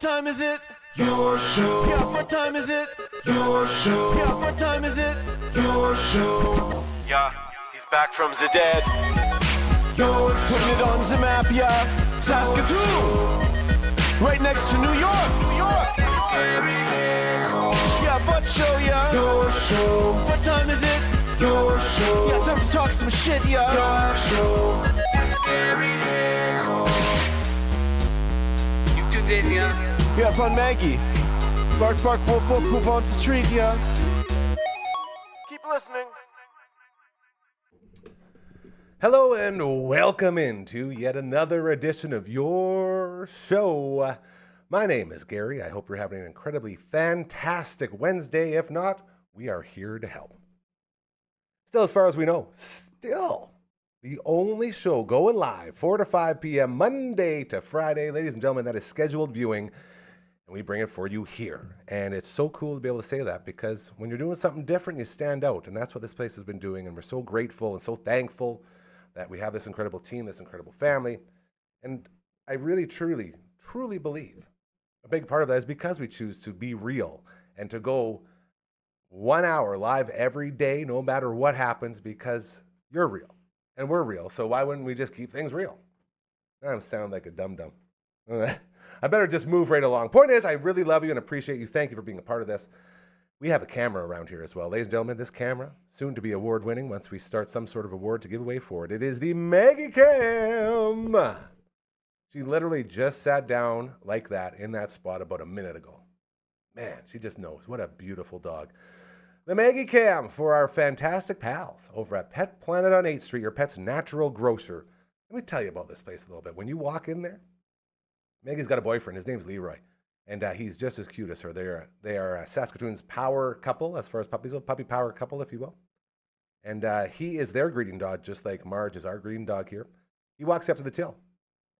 time is it? Your show. Yeah, what time is it? Your show. Yeah, what time is it? Your show. Yeah, he's back from the dead. Your show. Putting it on the map, yeah. Saskatoon. Right next to New York. New York. Yeah, what show, yeah? Your show. What time is it? Your show. Yeah, time to talk some shit, yeah. Your show. You've tuned in, yeah? Yeah, fun Maggie. Bark, bark, wolf, wolf, who wants a treat, yeah? Keep listening. Hello and welcome into yet another edition of your show. My name is Gary. I hope you're having an incredibly fantastic Wednesday. If not, we are here to help. Still, as far as we know, the only show going live 4 to 5 p.m. Monday to Friday. Ladies and gentlemen, that is scheduled viewing, and we bring it for you here. And it's so cool to be able to say that, because when you're doing something different, you stand out, and that's what this place has been doing, and we're so grateful and so thankful that we have this incredible team, this incredible family. And I really, truly believe a big part of that is because we choose to be real and to go 1 hour live every day, no matter what happens, because you're real and we're real. So why wouldn't we just keep things real? I sound like a dum-dum. I better just move right along. Point is, I really love you and appreciate you. Thank you for being a part of this. We have a camera around here as well. Ladies and gentlemen, this camera, soon to be award-winning once we start some sort of award to give away for it. It is the Maggie Cam. She literally just sat down like that in that spot about a minute ago. Man, she just knows. What a beautiful dog. The Maggie Cam for our fantastic pals over at Pet Planet on 8th Street, your pet's natural grocer. Let me tell you about this place a little bit. When you walk in there, Maggie's got a boyfriend. His name's Leroy. And he's just as cute as her. They are Saskatoon's power couple, as far as puppies go, puppy power couple, if you will. And he is their greeting dog, just like Marge is our greeting dog here. He walks up to the till.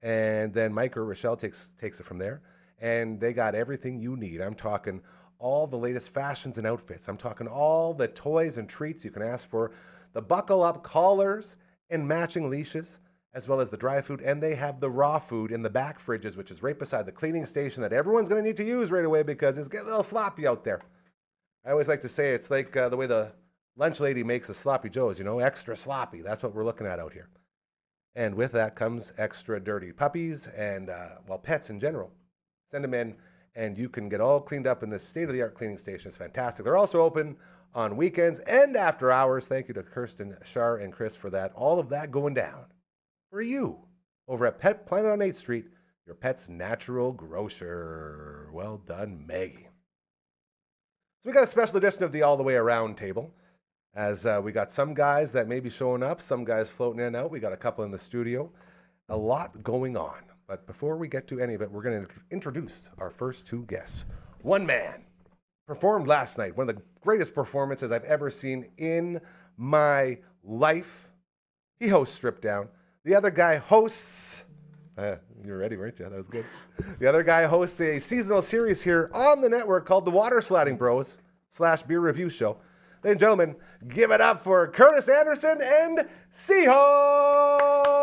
And then Mike or Rochelle takes it from there. And they got everything you need. I'm talking all the latest fashions and outfits. I'm talking all the toys and treats you can ask for. The buckle-up collars and matching leashes, as well as the dry food. And they have the raw food in the back fridges, which is right beside the cleaning station that everyone's going to need to use right away because it's getting a little sloppy out there. I always like to say it's like the way the lunch lady makes the sloppy joes, extra sloppy. That's what we're looking at out here. And with that comes extra dirty puppies and, pets in general. Send them in, and you can get all cleaned up in this state-of-the-art cleaning station. It's fantastic. They're also open on weekends and after hours. Thank you to Kirsten, Shar, and Chris for that. All of that going down for you over at Pet Planet on 8th Street, your pet's natural grocer. Well done, Maggie. So we got a special edition of the All the Way Around table, as we got some guys that may be showing up, some guys floating in and out. We got a couple in the studio. A lot going on. But before we get to any of it, we're going to introduce our first two guests. One man performed last night, one of the greatest performances I've ever seen in my life. He hosts Strip Down. The other guy hosts, you were ready, weren't you? That was good. The other guy hosts a seasonal series here on the network called the Water Sliding Bros / Beer Review Show. Ladies and gentlemen, give it up for Curtis Anderson and Seahawk.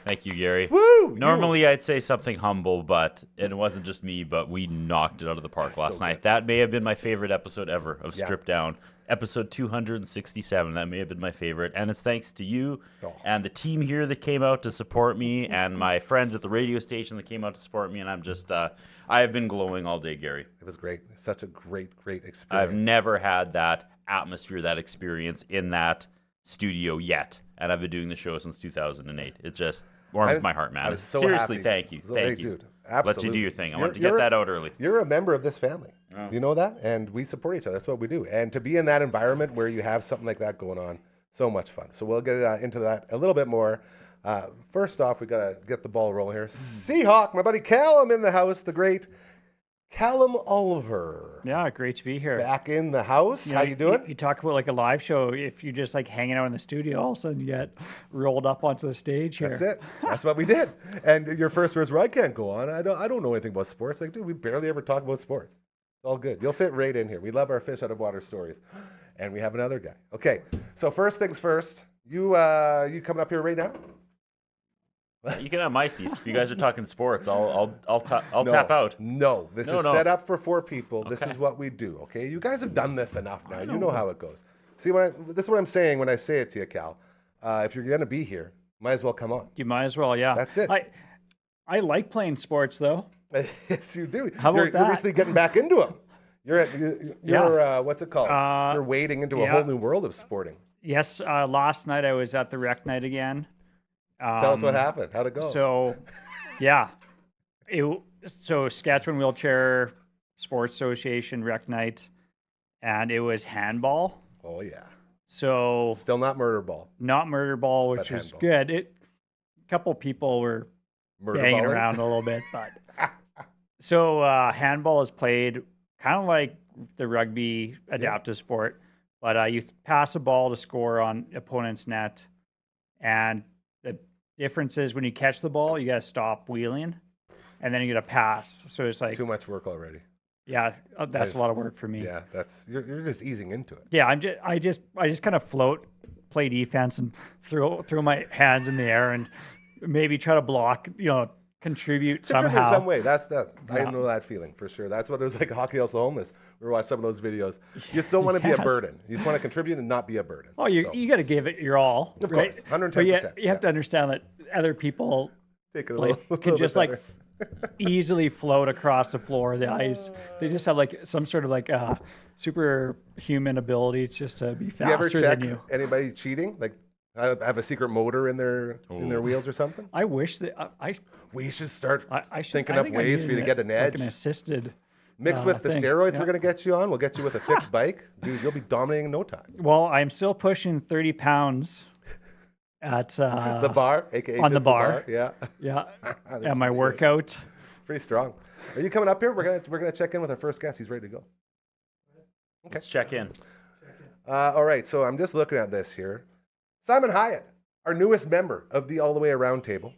Thank you, Gary. Woo! Normally I'd say something humble, but it wasn't just me, but we knocked it out of the park last night. Good. That may have been my favorite episode ever of Yeah. Strip Down. Episode 267, that may have been my favorite. And it's thanks to you and the team here that came out to support me and my friends at the radio station that came out to support me. And I'm just, I have been glowing all day, Gary. It was great. Such a great experience. I've never had that atmosphere, that experience in that studio yet. And I've been doing the show since 2008. It just warms my heart, man. I was so Seriously, happy. thank you. Thank you. Dude, absolutely. Let you do your thing. I wanted to get that out early. You're a member of this family. Oh. You know that? And we support each other. That's what we do. And to be in that environment where you have something like that going on, so much fun. So we'll get into that a little bit more. First off, we got to get the ball rolling here. Seahawk, my buddy Callum in the house, the great Callum Oliver. Yeah, great to be here. Back in the house. How you doing? You talk about like a live show. If you're just like hanging out in the studio, all of a sudden you get rolled up onto the stage here. That's it. That's what we did. And your first words were, "I can't go on. I don't know anything about sports." Like, dude, we barely ever talk about sports. It's all good. You'll fit right in here. We love our fish out of water stories. And we have another guy. Okay, so first things first. You coming up here right now? You can have my seat. If you guys are talking sports, I'll No, tap out. No, this No, is no. set up for 4 people. This Okay. is what we do, okay? You guys have done this enough now. You know how it goes. See, this is what I'm saying when I say it to you, Cal. If you're going to be here, might as well come on. You might as well, yeah. That's it. I like playing sports though. Yes, you do. How about you're that? recently getting back into them. You're what's it called? You're wading into a yeah. whole new world of sporting. Yes, last night I was at the rec night again. Tell us what happened. How'd it go? So, yeah. So Saskatchewan Wheelchair Sports Association rec night, and it was handball. Oh yeah. So Still not murder ball. not murder ball, which But was handball. good. A couple people were Murder banging balling? around a little bit, but so handball is played kind of like the rugby adaptive sport, but you pass a ball to score on opponent's net, and the difference is when you catch the ball, you gotta stop wheeling, and then you gotta pass. So it's like, Too much work already. yeah, that's a lot of work for me. Yeah, you're just easing into it. Yeah, I just kind of float, play defense, and throw my hands in the air and maybe try to block, contribute somehow. In some way. I Yeah. know that feeling for sure. That's what it was like. Hockey Helps the Homeless. We were watching some of those videos. You just don't want to be a Yes. burden. You just want to contribute and not be a burden. Oh, you So, got to give it your all, Of right? course, 110%, But you yeah. have to understand that other people take it a like little, can little just bit like better. easily float across the floor of the ice. They just have like some sort of like superhuman ability just to be Do you ever faster check than you. anybody cheating? Like have a secret motor in their wheels or something? I wish that We should start I should thinking I up think I ways need for you to an- get an edge. like an assisted. Mixed with the thing. steroids Yeah. we're going to get you on, we'll get you with a fixed bike. Dude, you'll be dominating in no time. Well, I'm still pushing 30 pounds at The bar, aka on just the bar. Yeah. Yeah, That's at my good. workout. Pretty strong. Are you coming up here? We're gonna check in with our first guest. He's ready to go. Let's check in. All right, so I'm just looking at this here. Simon Hyatt, our newest member of the All the Way Around table.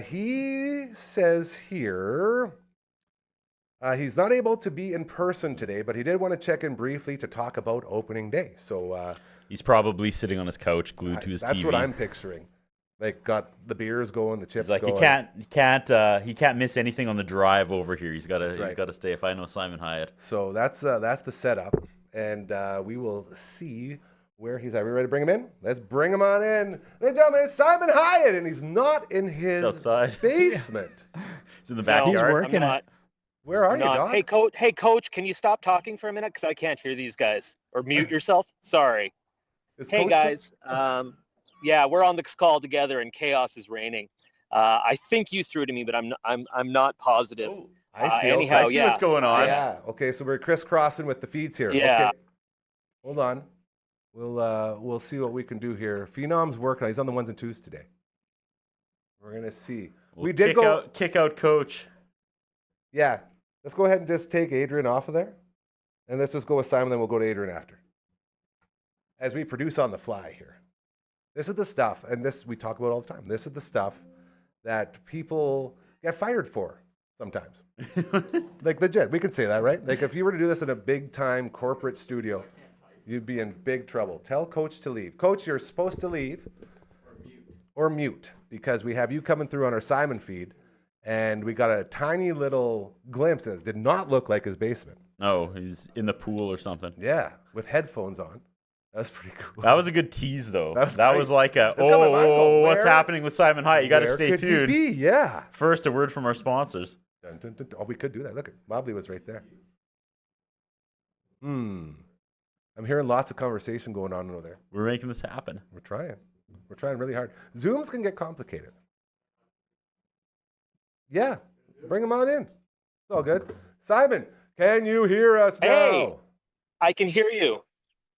He says here he's not able to be in person today, but he did want to check in briefly to talk about opening day. So He's probably sitting on his couch, glued to his that's TV. what I'm picturing. Like got the beers going, the chips He's like, going. he can't miss anything on the drive over here. He's got right. to stay. If I know Simon Hyatt. So that's the setup, and we will see where he's at. Are we ready to bring him in? Let's bring him on in. Ladies and gentlemen, it's Simon Hyatt, and he's not in his outside. basement. He's in the No, backyard. He's working I'm not. Where are you, Not. Doc? Hey, coach, can you stop talking for a minute? Because I can't hear these guys. Or mute yourself. Sorry. Is Hey, Coach guys. Yeah, we're on this call together, and chaos is reigning. I think you threw to me, but I'm not positive. Oh, I see. anyhow, I see yeah. what's going on. Yeah. Okay, so we're crisscrossing with the feeds here. Yeah. Okay. Hold on. We'll see what we can do here. Phenom's working. He's on the ones and twos today. We're gonna see. We did kick out coach. Yeah. Let's go ahead and just take Adrian off of there. And let's just go with Simon, then we'll go to Adrian after. As we produce on the fly here. This is the stuff, and this we talk about all the time. This is the stuff that people get fired for sometimes. Like legit, we can say that, right? Like if you were to do this in a big time corporate studio, you'd be in big trouble. Tell Coach to leave. Coach, you're supposed to leave. Or mute, because we have you coming through on our Simon feed. And we got a tiny little glimpse that did not look like his basement. No, he's in the pool or something. Yeah, with headphones on. That was pretty cool. That was a good tease, though. That was That nice. was like a, It's got my mind going, what's where- happening with Simon Hyatt? You got to Where stay could he tuned. be? Yeah. First, a word from our sponsors. Dun, dun, dun, dun. Oh, we could do that. Look, Mobley was right there. I'm hearing lots of conversation going on over there. We're making this happen. We're trying. We're trying really hard. Zooms can get complicated. Yeah, bring them on in. It's all good. Simon, can you hear us now? Hey. I can hear you.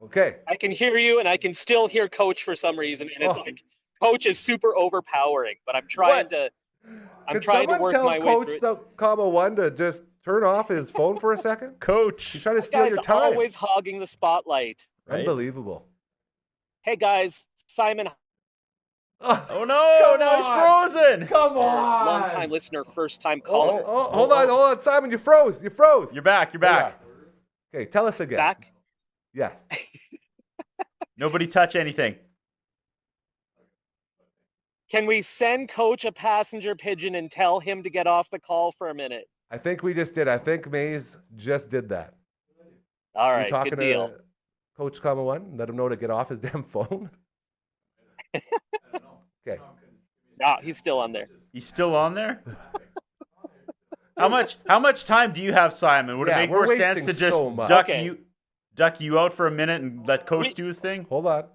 Okay. I can hear you, and I can still hear Coach for some reason. And it's Oh. like Coach is super overpowering, but I'm trying What? to. I'm Could trying to someone work tell my way Coach through it. the comma one to just turn off his phone for a second? Coach. He's trying to This steal guy's your time. always hogging the spotlight. Right? Unbelievable. Hey guys, Simon, Oh no! Come Now he's on. frozen. Come long-time listener, first-time caller. Hold on, Simon, you froze. You froze. You're back. You're back. Okay, tell us again. Back. Yes. Nobody touch anything. Can we send Coach a passenger pigeon and tell him to get off the call for a minute? I think we just did. I think Maze just did that. All You right, talking good deal. to Coach Comma One? Let him know to get off his damn phone. Okay. No, he's still on there. He's still on there? How much time do you have, Simon? Would it make we're more sense to wasting just so much. duck you out for a minute and let Coach do his thing? Hold on.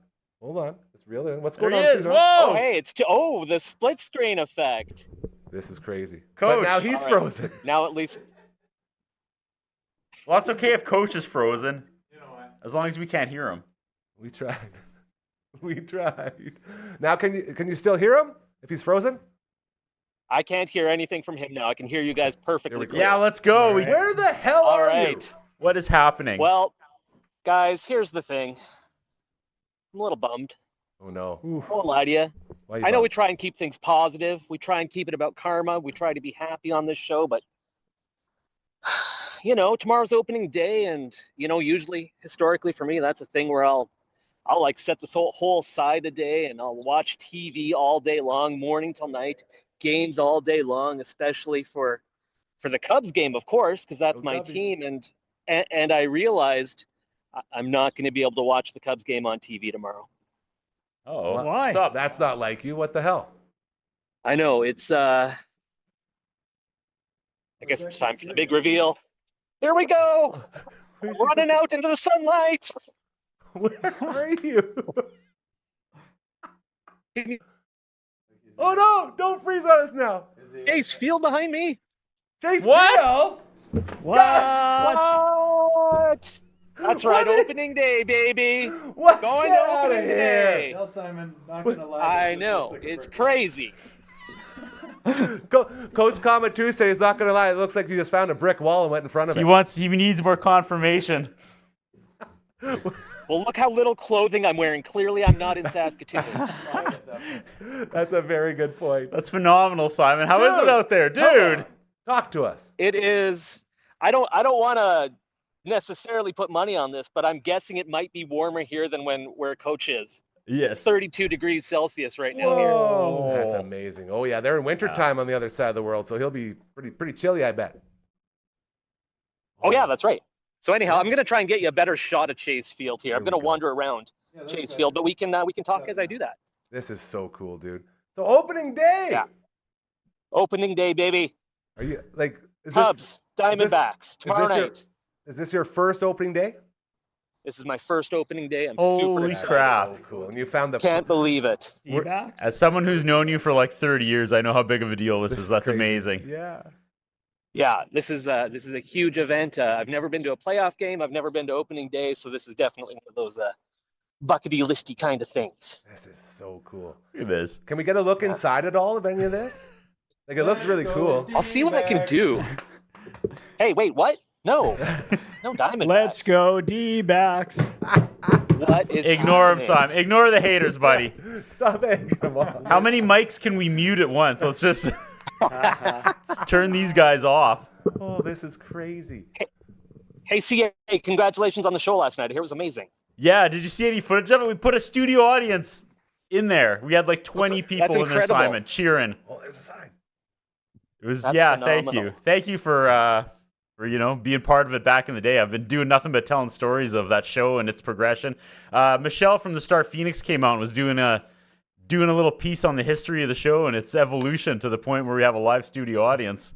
It's real. What's There going he on? is. Cedar? Whoa! Oh, hey, the split screen effect. This is crazy. Coach. But now he's All right. frozen. Now at least. Well, it's okay if Coach is frozen, as long as we can't hear him. We tried. We tried. Now can you still hear him if he's frozen? I can't hear anything from him now. I can hear you guys perfectly. Clear. Yeah, let's go. All right. Where the hell All are right. you? What is happening? Well, guys, here's the thing. I'm a little bummed. Oh no. I won't lie to you. Why you I know we bummed? try and keep things positive. We try and keep it about karma. We try to be happy on this show, but tomorrow's opening day, and usually historically for me, that's a thing where I'll like set this whole side a day, and I'll watch TV all day long, morning till night, games all day long, especially for the Cubs game, of course, because that's Go my Cubbies. team. And I realized I'm not going to be able to watch the Cubs game on TV tomorrow. Oh, Why? what's up? That's not like you. What the hell? I know it's. I guess it's time for the big reveal. Here we go, running out into the sunlight. Where are you? Oh no! Don't freeze on us now. Chase Field behind me. Chase What? Field? What? What? That's right, What? opening day, baby. What? Going Get to outta opening here. day. Tell Simon, not gonna lie. I know, it's crazy. Coach Comma 2 said he's not going to lie. It looks like you just found a brick wall and went in front of it. He needs more confirmation. Well, look how little clothing I'm wearing. Clearly, I'm not in Saskatoon. That's a very good point. That's phenomenal, Simon. How is Dude, it out there, dude? Talk to us. It is. I don't want to necessarily put money on this, but I'm guessing it might be warmer here than where Coach is. Yes. 32 degrees Celsius right now here. Whoa. That's amazing. Oh yeah, they're in wintertime on the other side of the world, so he'll be pretty chilly, I bet. Oh yeah, that's right. So anyhow, I'm gonna try and get you a better shot of Chase Field here. I'm Here we gonna go. wander around Chase Field, but we can talk as I do that. This is so cool, dude. So opening day. Yeah. Opening day, baby. Are you like is Cubs, this Diamondbacks tomorrow this your- night. Is this your first opening day? This is my first opening day. I'm super Holy excited. crap. So cool. And you found the Can't believe it. D-backs? As someone who's known you for like 30 years, I know how big of a deal this is. That's crazy. amazing. Yeah. Yeah, this is a huge event. I've never been to a playoff game. I've never been to opening day, so this is definitely one of those buckety listy kind of things. This is so cool. Look at this. Can we get a look inside at all of any of this? Like it looks really cool. I'll see what I can do. Hey, wait, what? No, no Diamondbacks. Let's go D-backs. What is Ignore him, happening? Simon. Ignore the haters, buddy. Stop it. Come on. How many mics can we mute at once? Let's just let's turn these guys off. Oh, this is crazy. Hey, CA, congratulations on the show last night. I hear it was amazing. Yeah, did you see any footage of it? We put a studio audience in there. We had like 20 people in there, incredible. Simon, cheering. Oh, there's a sign. It was That's thank phenomenal. you. Thank you for being part of it back in the day. I've been doing nothing but telling stories of that show and its progression. Michelle from the Star Phoenix came out and was doing a little piece on the history of the show and its evolution to the point where we have a live studio audience.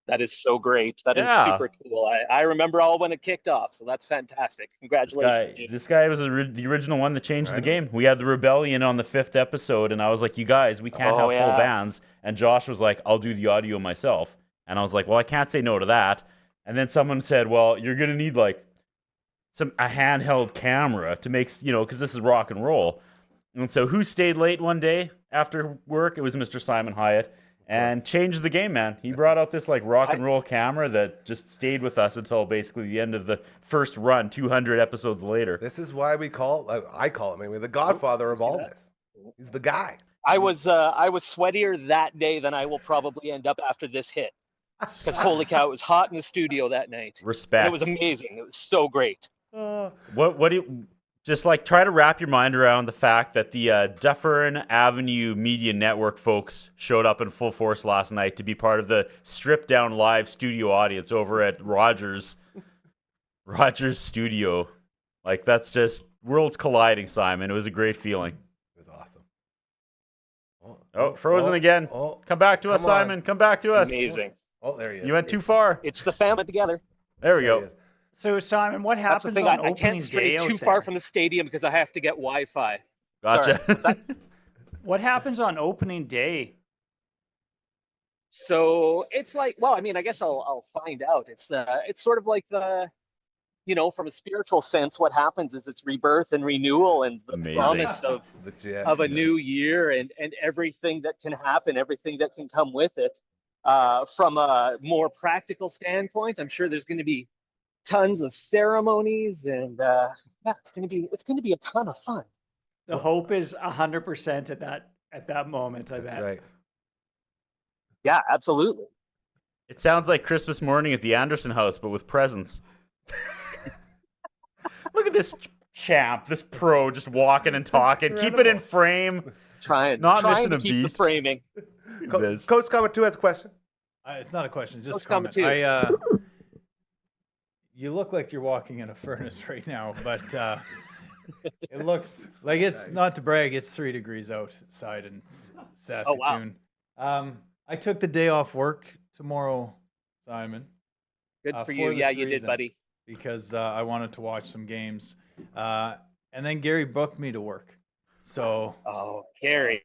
That is so great. That is Yeah. super cool. I remember all when it kicked off, so that's fantastic. Congratulations, dude. This guy was the original one that changed the Right. game. We had the rebellion on the 5th episode, and I was like, "You guys, we can't Oh, have full yeah. bands." And Josh was like, "I'll do the audio myself." And I was like, "Well, I can't say no to that." And then someone said, "Well, you're gonna need like a handheld camera to make because this is rock and roll." And so, who stayed late one day after work? It was Mr. Simon Hyatt. And changed the game, man. He brought out this like rock and roll camera that just stayed with us until basically the end of the first run, 200 episodes later. This is why I call him anyway, the godfather of all this. He's the guy. I was sweatier that day than I will probably end up after this hit. Because holy cow, it was hot in the studio that night. Respect. And it was amazing. It was so great. What do you, just like try to wrap your mind around the fact that the Dufferin Avenue Media Network folks showed up in full force last night to be part of the stripped down live studio audience over at Rogers studio. Like, that's just worlds colliding, Simon. It was a great feeling. It was awesome. Oh, frozen again. Come back to us, Simon. Come back to us. Amazing. Oh, there he is. You went too far. It's the family together. There we There he go. is. So Simon, what That's the happens thing. on I opening can't day stray out too there? far from the stadium because I have to get Wi-Fi. Gotcha. Sorry, what's that? What happens on opening day? So it's like, well, I mean, I guess I'll find out. It's sort of like the, from a spiritual sense, what happens is it's rebirth and renewal and the Amazing. promise Legit. of a new year and everything that can happen, everything that can come with it. From a more practical standpoint, I'm sure there's going to be tons of ceremonies and it's going to be a ton of fun. The hope is 100% at that moment. I That's bet. right. Yeah, absolutely. It sounds like Christmas morning at the Anderson house, but with presents. Look at this champ, this pro, just walking and talking. Keep it in frame. Trying Not to missing a keep the beat. framing. Coach Comment 2 has a question. It's not a question, just Let's a comment. comment You look like you're walking in a furnace right now, but it looks like it's not to brag. It's 3 degrees outside in Saskatoon. I took the day off work tomorrow, Simon. Good for for you. this Yeah, you did, reason. buddy. Because I wanted to watch some games, and then Gary booked me to work. So Oh, Gary.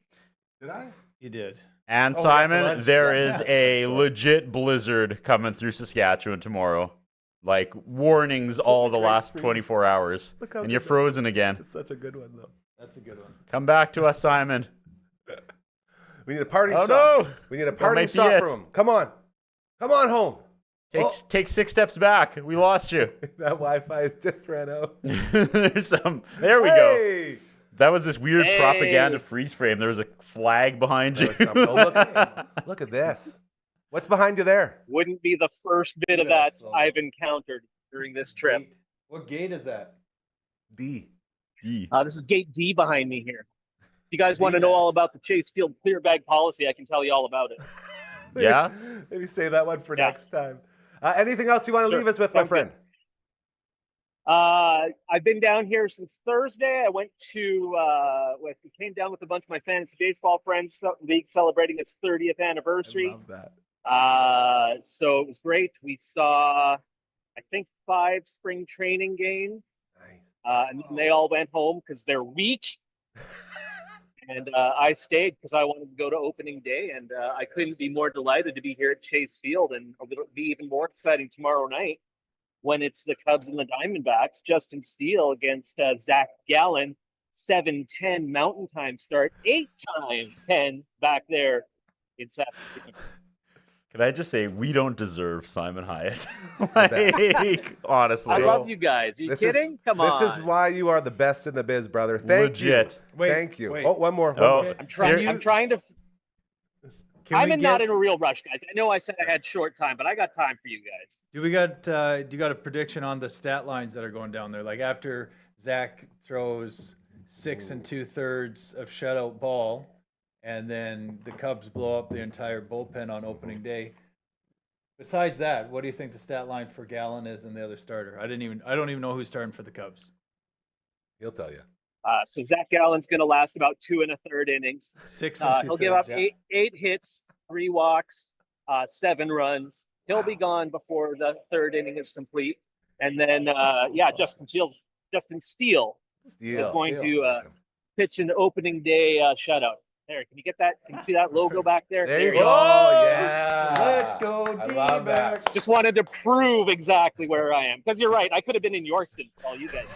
Did I? he did. And Oh, yeah, Simon, for lunch. there Yeah, is yeah, a for sure. legit blizzard coming through Saskatchewan tomorrow. Like warnings all the great last screen. 24 hours. Look how And you're good that- frozen again. It's such a good one, though. That's a good one. Come back to us, Simon. We need a party Oh, shot. no. We need a That party might be shot it. from him. Come on. Come on home. Take 6 steps back. We lost you. That Wi-Fi has just ran out. There's some. There we go. Hey! That was this weird Hey. propaganda freeze frame. There was a flag behind There you. was something. Oh, look at this. What's behind you there? Wouldn't be the first bit of Yeah, that so- I've encountered during this trip. Gate. What gate is that? D. This is gate D behind me here. If you guys want to know all about the Chase Field clear bag policy, I can tell you all about it. Yeah? Maybe save that one for Yeah. next time. Anything else you want to Sure. leave us with, my Sounds friend? I've been down here since Thursday. I went to came down with a bunch of my fantasy baseball friends. League celebrating its 30th I anniversary. love that. So it was great. We saw, I think, 5 spring training games. Nice. And then they all went home because they're weak. And I stayed because I wanted to go to opening day. And I couldn't be more delighted to be here at Chase Field. And it'll be even more exciting tomorrow night when it's the Cubs and the Diamondbacks. Justin Steele against Zach Gallen. 7:10 Mountain Time start. 8 times 10 back there in Saskatoon. Can I just say, we don't deserve Simon Hyatt. Like, honestly. I love you guys. Are you This kidding? Come on. This is why you are the best in the biz, brother. Thank Legit. you. Wait, Thank you. wait. Oh, one more. Oh. more. I'm trying. I'm trying to. Can we Not get- in a real rush, guys. I know I said I had short time, but I got time for you guys. Do you got a prediction on the stat lines that are going down there? Like after Zach throws 6 2/3 of shutout ball, and then the Cubs blow up the entire bullpen on opening day. Besides that, what do you think the stat line for Gallen is and the other starter? I don't even know who's starting for the Cubs. He'll tell you. So Zach Gallen's going to last about 2 1/3 innings. 6 2/3. He'll give up yeah. eight hits, 3 walks, 7 runs. He'll be gone before the 3rd inning is complete. And then, Justin Steele Steele. is going Steele. to pitch an opening day shutout. There, can you get that? Can you see that logo back there? There you it go. is. Yeah. Let's go, I love that. D-backs. Just wanted to prove exactly where I am. Because you're right. I could have been in Yorkton while you guys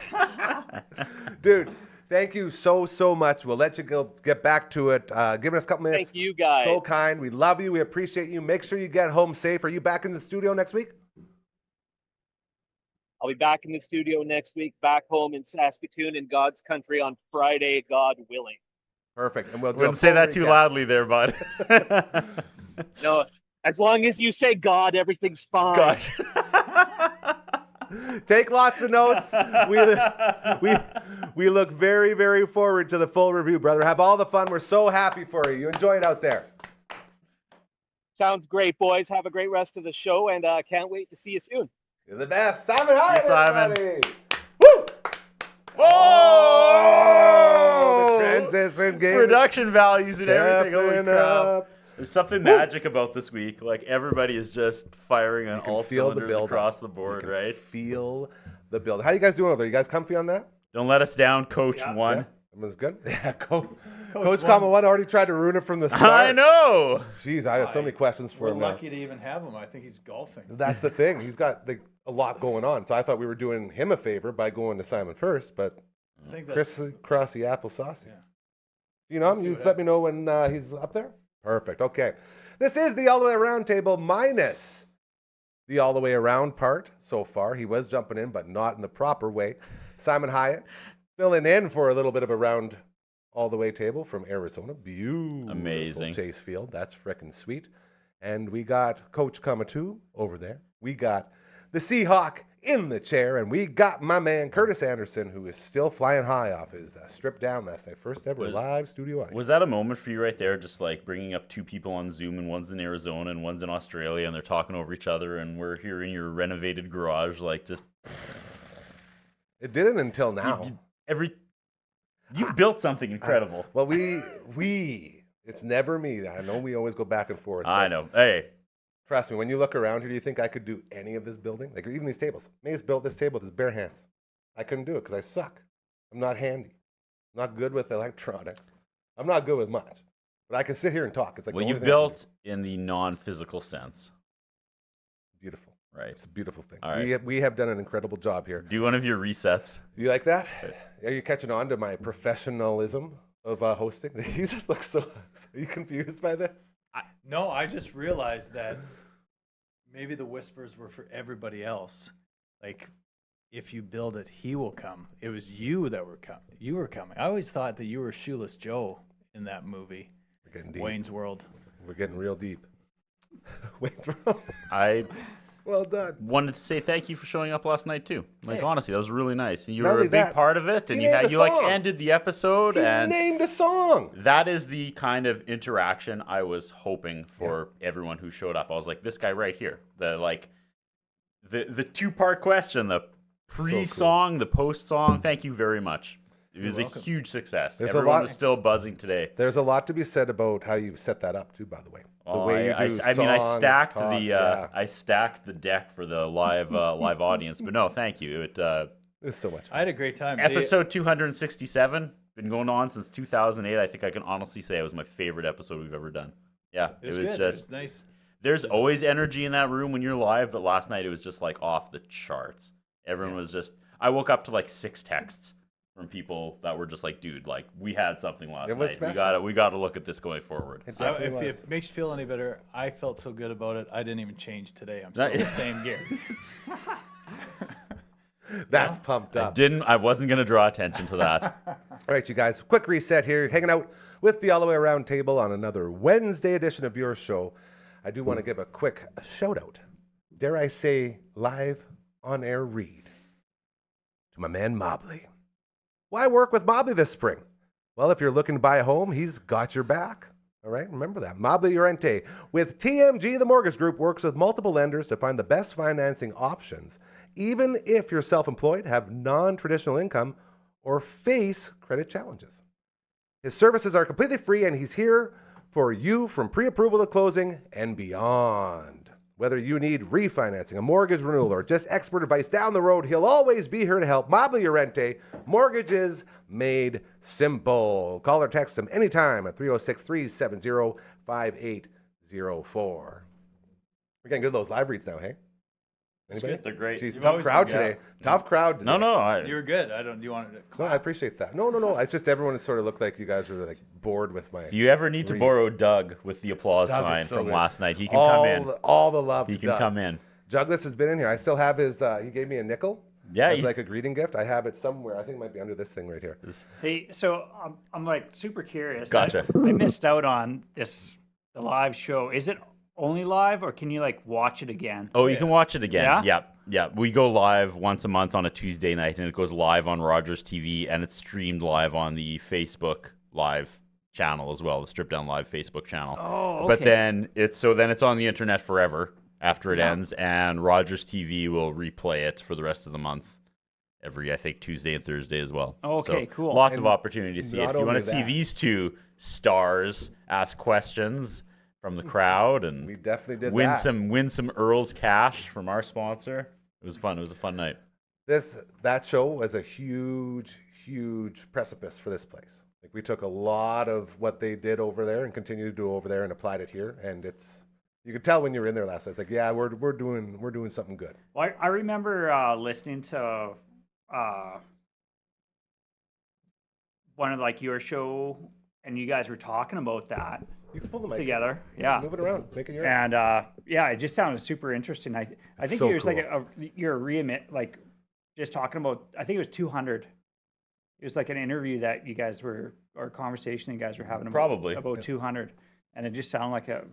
did. Dude, thank you so much. We'll let you go get back to it. Giving us a couple minutes. Thank you, guys. So kind. We love you. We appreciate you. Make sure you get home safe. Are you back in the studio next week? I'll be back in the studio next week, back home in Saskatoon in God's country on Friday, God willing. Perfect. And we'll do Wouldn't a say full that too recap. loudly there, bud. No, as long as you say God, everything's fine. Gosh. Take lots of notes. We look very, very forward to the full review, brother. Have all the fun. We're so happy for you. You enjoy it out there. Sounds great, boys. Have a great rest of the show, and can't wait to see you soon. You're the best. Simon Hyatt, Simon. everybody. Woo! Oh! The transition game. Production values and everything. Holy Stepping crap. up. There's something magic about this week. Like, everybody is just firing on You can all feel the cylinders build across the board, You can right? Feel the build. How you guys doing over there? You guys comfy on that? Don't let us down, Coach One. Yeah. Everyone's good? Yeah, Coach Comma One already tried to ruin it from the start. I know. Jeez, I have so many questions for We're him now. lucky to even have him. I think he's golfing. That's the thing. He's got a lot going on. So I thought we were doing him a favor by going to Simon first, but I think that's Chris Crossy Apple Saucy. Yeah. You know him? We'll see You what just let me know when he's up there? Perfect. Okay. This is the All the Way Around table minus the All the Way Around part so far. He was jumping in, but not in the proper way. Simon Hyatt filling in for a little bit of a round all the way table from Arizona. Beautiful. Amazing. Chase Field. That's frickin' sweet. And we got Coach Kamatu over there. We got the Seahawk in the chair. And we got my man Curtis Anderson, who is still flying high off his strip down last night. First ever live studio audience. Was that a moment for you right there, just like bringing up two people on Zoom, and one's in Arizona and one's in Australia, and they're talking over each other, and we're here in your renovated garage, like just... It didn't until now. You built something incredible. Well, it's never me. I know we always go back and forth. I but know. Hey, trust me, when you look around here, do you think I could do any of this building? Like even these tables. Maze built this table with his bare hands. I couldn't do it because I suck. I'm not handy. I'm not good with electronics. I'm not good with much. But I can sit here and talk. It's like well, the you've only thing I can built in the non-physical sense, do. Beautiful. right? It's a beautiful thing. All right. We have done an incredible job here. Do one of your resets. Do you like that? Are you catching on to my professionalism of hosting? You just look so... Are you confused by this? No, I just realized that maybe the whispers were for everybody else. Like, if you build it, he will come. It was you that were coming. You were coming. I always thought that you were Shoeless Joe in that movie, We're getting deep. Wayne's World. We're getting real deep. Wayne's World. I Well done. wanted to say thank you for showing up last night too. Like Hey. honestly, that was really nice. You Not were a only big that, part of it, and he named a you like song. ended the episode, He and named a song. that is the kind of interaction I was hoping for everyone who showed up. I was like, this guy right here, the two-part question, the pre-song, the post-song. Thank you very much. It was a welcome. huge success. There's a Everyone lot- was still buzzing today. There's a lot to be said about how you set that up too, by the way. The way you do I mean, I song, stacked talk, I stacked the deck for the live audience, but no, thank you. It was so much I fun. had a great time. Episode 267, been going on since 2008. I think I can honestly say it was my favorite episode we've ever done. Yeah, It was was good. just. It was nice. There's always energy in that room when you're live, but last night it was just like off the charts. Everyone was just. I woke up to like 6 texts from people that were just like, "Dude, like we had something last It was night. special. We got to look at this going forward." It So definitely if was. it makes you feel any better, I felt so good about it. I didn't even change today. I'm still in the same gear. That's pumped up. I wasn't gonna draw attention to that. All right, you guys, quick reset here. Hanging out with the All the Way Around table on another Wednesday edition of your show. I do want to give a quick shout out, dare I say, live on air read to my man Mobley. Why work with Mobley this spring? Well, if you're looking to buy a home, he's got your back. All right, remember that. Mobley Urente with TMG, the mortgage group, works with multiple lenders to find the best financing options, even if you're self-employed, have non-traditional income, or face credit challenges. His services are completely free, and he's here for you from pre-approval to closing and beyond. Whether you need refinancing, a mortgage renewal, or just expert advice down the road, he'll always be here to help. Mobley Urente, mortgages made simple. Call or text him anytime at 306-370-5804. We're getting good at those live reads now, hey? Anybody? They're great. Jeez, You've tough always crowd been good. today. Tough crowd today. No. You were good. Do you want to No, clap? I appreciate that. No. It's just everyone sort of looked like you guys were like bored with my... If you ever need to Read. borrow Doug with the applause Doug is sign so from good. last night, he can come in. All the love He to can Doug. come in. Douglas has been in here. I still have his... he gave me a nickel. Yeah, As he- like a greeting gift. I have it somewhere. I think it might be under this thing right here. Hey, so I'm like super curious. Gotcha. I missed out on the live show. Is it only live, or can you like watch it again? Oh, you can watch it again. Yeah? Yep. Yeah. We go live once a month on a Tuesday night, and it goes live on Rogers TV, and it's streamed live on the Facebook Live channel as well, the Strip Down Live Facebook channel. Oh, okay. But then it's on the internet forever after it Yeah. ends, and Rogers TV will replay it for the rest of the month. Every, I think, Tuesday and Thursday as well. Okay, So, cool. Lots And of opportunity to see it. not If you want only to see that- these two stars ask questions from the crowd and We definitely did win that. some Earl's cash from our sponsor. It was fun. It was a fun night. That show was a huge precipice for this place. Like we took a lot of what they did over there and continue to do over there and applied it here, and you could tell when you were in there last night. It's like, yeah, we're doing something good. Well, I remember listening to one of like your show, and you guys were talking about that You can pull the mic together. Yeah. move it around, make it yours. And yeah, it just sounded super interesting. I think so it was like cool. you're a reemit, like just talking about. I think it was 200. It was like an interview that you guys were, or a conversation you guys were having about, Probably. about 200, and it just sounded like a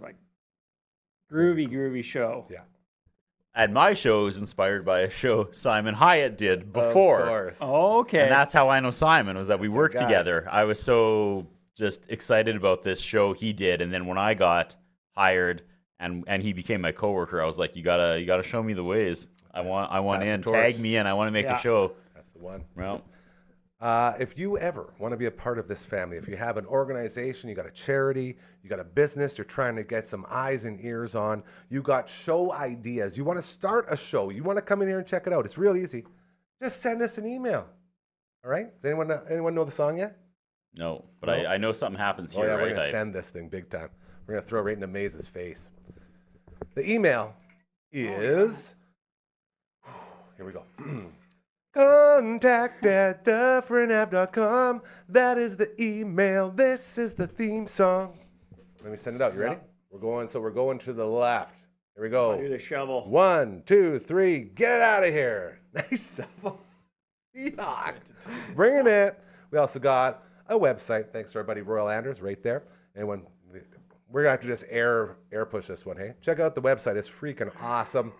groovy show. Yeah. And my show is inspired by a show Simon Hyatt did before. Of course. Okay. And that's how I know Simon, was that we our worked guy. together. I was so just excited about this show he did, and then when I got hired and he became my coworker, I was like, you gotta show me the ways. I want Pass the in, torch. tag me in. I want to make Yeah. a show. That's the one. Well, If you ever want to be a part of this family, if you have an organization, you got a charity, you got a business, you're trying to get some eyes and ears on, you got show ideas, you want to start a show, you want to come in here and check it out, it's real easy. Just send us an email. All right? Does anyone know the song yet? no, but No? I know something happens Oh here, yeah, we're right? gonna send this thing big time. We're gonna throw it right into Maze's face. The email is here we go. Contact@dufferinave.com. That is the email. This is the theme song. Let me send it out. You ready? We're going to the left. Here we do go. the shovel. 1, 2, 3. Get out of here. Nice shovel. Yuck. Bringing it. We also got a website. Thanks to our buddy Royal Anders right there. And when we're gonna have to just air push this one. Hey, check out the website. It's freaking awesome.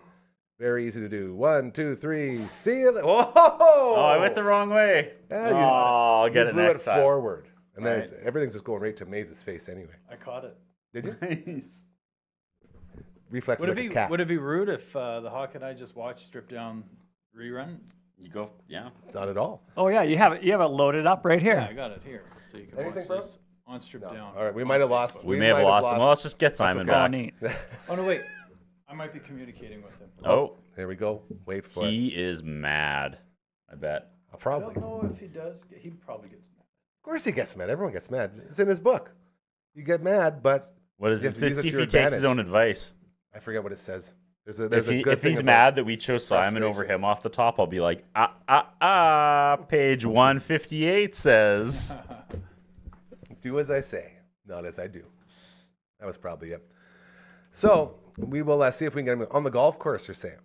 Very easy to do. 1, 2, 3. See you. Whoa! Oh, I went the wrong way. Yeah, Oh, I'll get you it blew next it time. forward, and then Right. everything's just going right to Maze's face anyway. I caught it. Did you? Nice. Reflex Would like it a be cat. would it be rude if the Hawk and I just watched Strip Down rerun? You go, yeah. Not at all. Oh yeah, you have it loaded up right here. Yeah, I got it here, so you can Anything, watch bro? this on Strip No. Down. All right, we on might have lost. Facebook. We may have lost him. Well, let's just get Simon okay. Oh, back. neat. Oh no, wait. I might be communicating with him. Oh, There we go. Wait for it. he is mad. I bet. I'll I probably. don't know if he does. He probably gets mad. Of course he gets mad. Everyone gets mad. It's in his book. You get mad, but What is You it? have to use it See to if your he takes his advantage. own advice. I forget what it says. There's a If, good thing he's about- mad that we chose Simon over frustration. him off the top, I'll be like, page 158 says. Do as I say, not as I do. That was probably it. So we will see if we can get him on the golf course. You're saying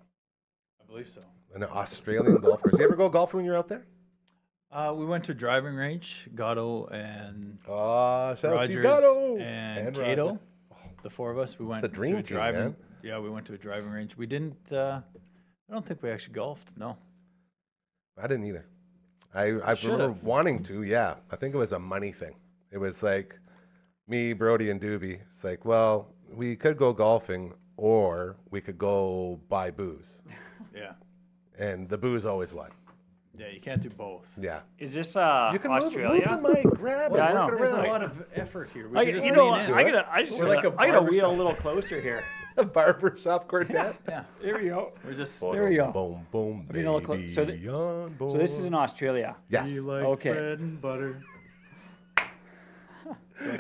I believe so. an Australian golf course. You ever go golfing when you're out there? We went to a driving range, Gatto and Oh, shout out to you, Rogers Gatto. and Rogers. Cato. The four of us. We went the dream to a team, driving. man. Yeah, we went to a driving range. We didn't. I don't think we actually golfed. No. I didn't either. I remember should've. wanting to. Yeah, I think it was a money thing. It was like me, Brody, and Doobie. It's like, well, we could go golfing or we could go buy booze, Yeah. and the booze always won. Yeah, you can't do both. Yeah. Is this You can Australia? move the mic, grab Yeah, I it, know. work it There's a around. lot of effort here. We I, could just you know, lean what? in. I just We're like a gotta wheel a barbershop. little closer here. A barbershop quartet. Yeah. There we go. We're just. There we go. Boom, boom, I mean, look, look, baby, so on So this is board. in Australia. Yes. Okay. bread and butter.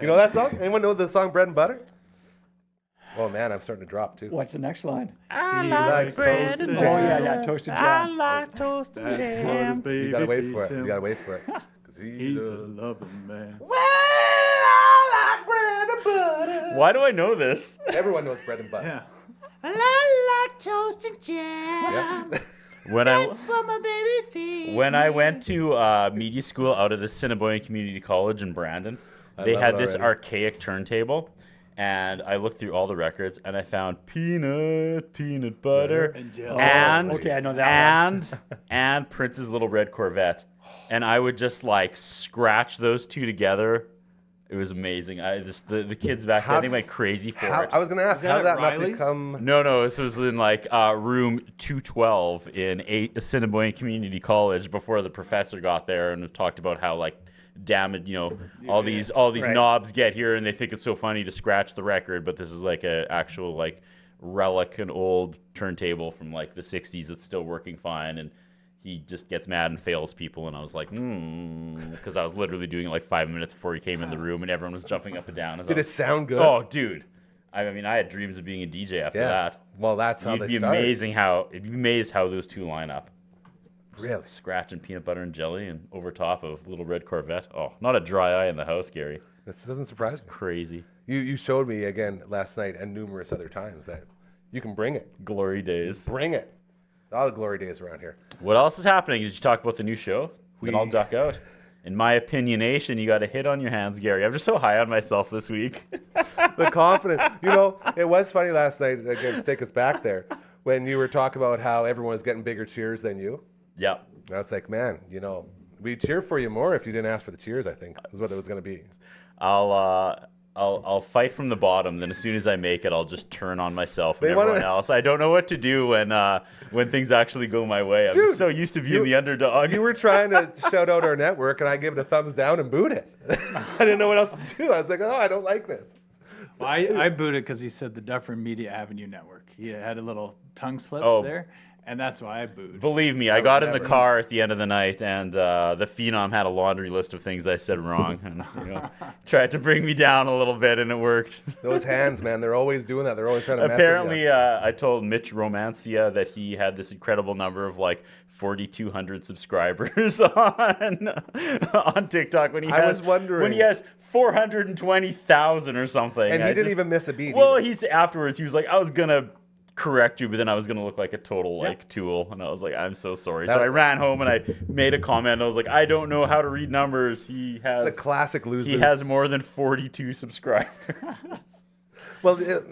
You know that song? Anyone know the song Bread and Butter? Oh man, I'm starting to drop too. What's the next line? I likes bread and Oh yeah, toasted jam. like toast and jam. You gotta wait for it. You gotta wait for it. 'Cause He's a loving man. Well, I like bread and butter. Why do I know this? Everyone knows bread and butter. Yeah. Yeah. When I went to media school out at Assiniboine Community College in Brandon, they love had it this already. archaic turntable, And I looked through all the records, and I found peanut butter, And jelly. and Okay, I know that one. and Prince's Little Red Corvette. And I would just like scratch those two together. It was amazing. I just the kids back then, they went crazy for it. I was going to ask, Is that how did at that not Riley's? become... No, this was in like room 212 in Assiniboine Community College before the professor got there and talked about how like damn it, all these Right. knobs get here and they think it's so funny to scratch the record, but this is like a actual like relic, an old turntable from like the 60s that's still working fine, and he just gets mad and fails people, and I was like, because I was literally doing it like 5 minutes before he came in the room, and everyone was jumping up and down. Did it sound good? Oh, dude. I mean, I had dreams of being a DJ after that. Well, that's how You'd they be started. It'd be amazed how those two line up. Really? Scratching peanut butter and jelly and over top of Little Red Corvette. Oh, not a dry eye in the house, Gary. This doesn't surprise me. Crazy. You showed me again last night and numerous other times that you can bring it. Glory days. Bring it. A lot of glory days around here. What else is happening? Did you talk about the new show? Then I'll duck out. In my opinionation, you got a hit on your hands, Gary. I'm just so high on myself this week. The confidence. It was funny last night, again, to take us back there, when you were talking about how everyone was getting bigger cheers than you. Yep. And I was like, man, we'd cheer for you more if you didn't ask for the cheers, I think, is what it was going to be. I'll fight from the bottom. Then as soon as I make it, I'll just turn on myself and everyone else. I don't know what to do when things actually go my way. I'm just so used to being the underdog. You were trying to shout out our network, and I gave it a thumbs down and booed it. I didn't know what else to do. I was like, I don't like this. Well, I booted because he said the Dufferin Media Avenue Network. He had a little tongue slip there, and that's why I booed. Believe me, I got in the car at the end of the night, and the Phenom had a laundry list of things I said wrong, and tried to bring me down a little bit, and it worked. Those hands, man, they're always doing that. They're always trying to Apparently, I told Mitch Romancia that he had this incredible number of like 4,200 subscribers on TikTok when he has 420,000 or something. And he didn't even miss a beat. Well, afterwards he was like, I was gonna correct you, but then I was gonna look like a total tool, and I was like, I'm so sorry. So I ran home and I made a comment. I was like, I don't know how to read numbers. It's a classic loser. He has more than 42 subscribers. Well, this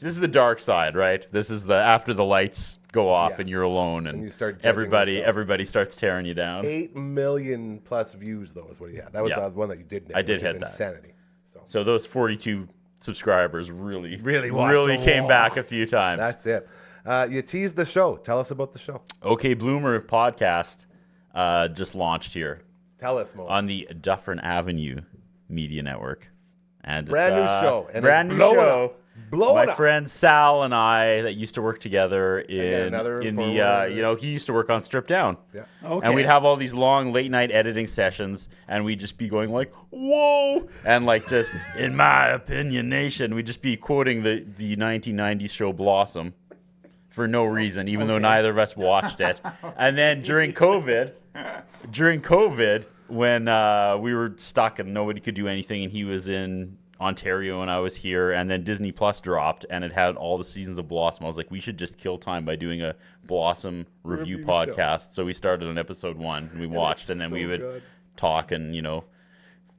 is the dark side, right? This is after the lights go off and you're alone, and you start everybody starts tearing you down. 8 million plus views, though, is what he had. That was the one that you did. I did hit that. Insanity. So those 42 subscribers really watched came back a few times. That's it. You teased the show. Tell us about the show. Okay, Bloomer podcast just launched here. Tell us more. On the Dufferin Avenue Media Network. And brand new show. And brand new show. My friend Sal and I that used to work together he used to work on Strip Down. Yeah. Okay. And we'd have all these long late night editing sessions, and we'd just be going like, whoa, and like just, in my opinionation, we'd just be quoting the 1990s show Blossom for no reason, even though neither of us watched it. And then during COVID, when we were stuck and nobody could do anything, and he was in Ontario and I was here, and then Disney Plus dropped and it had all the seasons of Blossom. I was like, we should just kill time by doing a Blossom review podcast. So we started on episode 1 and we watched, and then we would talk and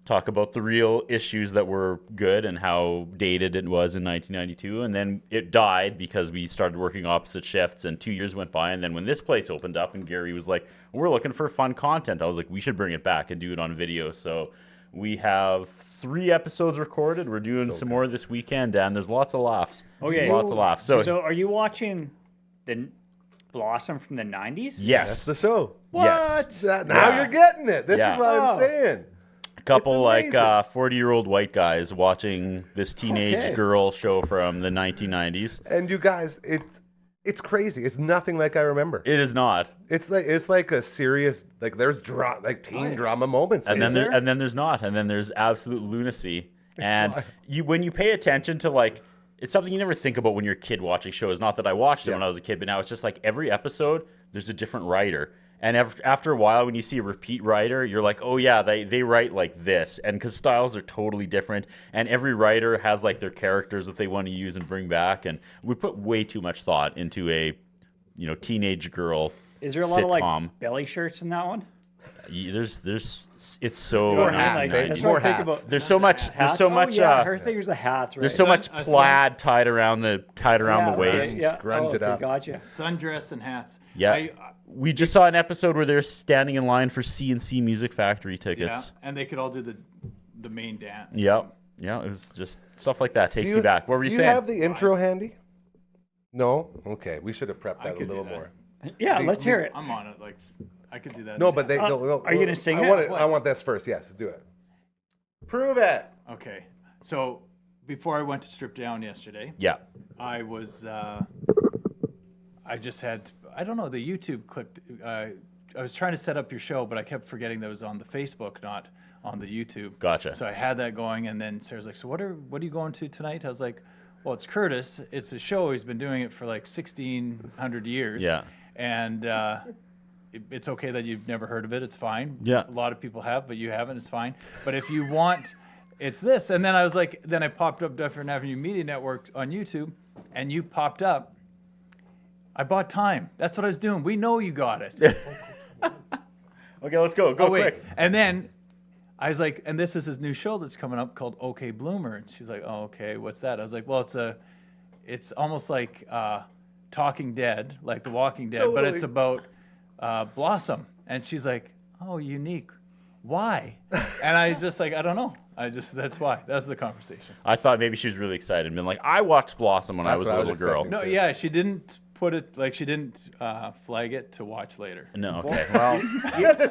talk about the real issues that were good and how dated it was in 1992. And then it died because we started working opposite shifts, and 2 years went by, and then when this place opened up and Gary was like, we're looking for fun content, I was like, we should bring it back and do it on video. So we have 3 episodes recorded. We're doing some more this weekend, and there's lots of laughs. Okay. Lots of laughs. So are you watching the Blossom from the 90s? Yes. That's the show. Yes. Now you're getting it. This is what I'm saying. A couple like 40-year-old white guys watching this teenage girl show from the 1990s. And you guys, it's crazy. It's nothing like I remember. It is not. It's like a serious, like there's teen drama moments. And then there's not. And then there's absolute lunacy. And when you pay attention to it's something you never think about when you're a kid watching shows. Not that I watched it when I was a kid, but now it's just like every episode there's a different writer. And after a while, when you see a repeat writer, you're like, oh yeah, they write like this. And because styles are totally different, and every writer has like their characters that they want to use and bring back. And we put way too much thought into a teenage girl Is there a sitcom. lot of belly shirts in that one? it's so More hats, 1990s. that's More what I think hats. about. There's so much. There's Hats? so Oh, much. yeah, her thing was the hats, right? There's so much A sun- plaid tied around the Yeah, waist. right, yeah. Scrunch it okay, up. Gotcha. Sundress and hats. Yeah. We just saw an episode where they're standing in line for CNC Music Factory Yeah, tickets. and they could all do the main dance. Yep. Yeah, it was just stuff like that takes you back. What were you do saying? you have the intro handy? No? Okay, we should have prepped I that a could do little that. more. Yeah, let's hear it. I'm on it. Like, I could do that. No, but they no. are you gonna sing I it? want it? I want this first. Yes, do it. Prove it. Okay. So before I went to strip down yesterday, Yeah. I was I just had, I don't know, the YouTube clicked. I was trying to set up your show, but I kept forgetting that it was on the Facebook, not on the YouTube. Gotcha. So I had that going, and then Sarah's like, "So what are you going to tonight?" I was like, "Well, it's Curtis. It's a show. He's been doing it for like 1,600 years. Yeah. And it's okay that you've never heard of it. It's fine. Yeah. A lot of people have, but you haven't. It's fine. But if you want, it's this." And then I was like, then I popped up Dufferin Ave Media Network on YouTube, and you popped up. I bought time. That's what I was doing. We know you got it. Okay, let's go. Go Oh, wait. quick. And then I was like, and this is his new show that's coming up called OK Bloomer. And she's like, "Oh, okay, what's that?" I was like, "Well, it's almost like Talking Dead, like The Walking Dead, but it's about Blossom." And she's like, "Oh, unique. Why?" And I was just like, I don't know. That's why. That's the conversation. I thought maybe she was really excited and been like, I watched Blossom when I That's was what a I was little girl. expecting. No, too. yeah, she didn't put it, like she didn't flag it to watch later. No, okay. Well,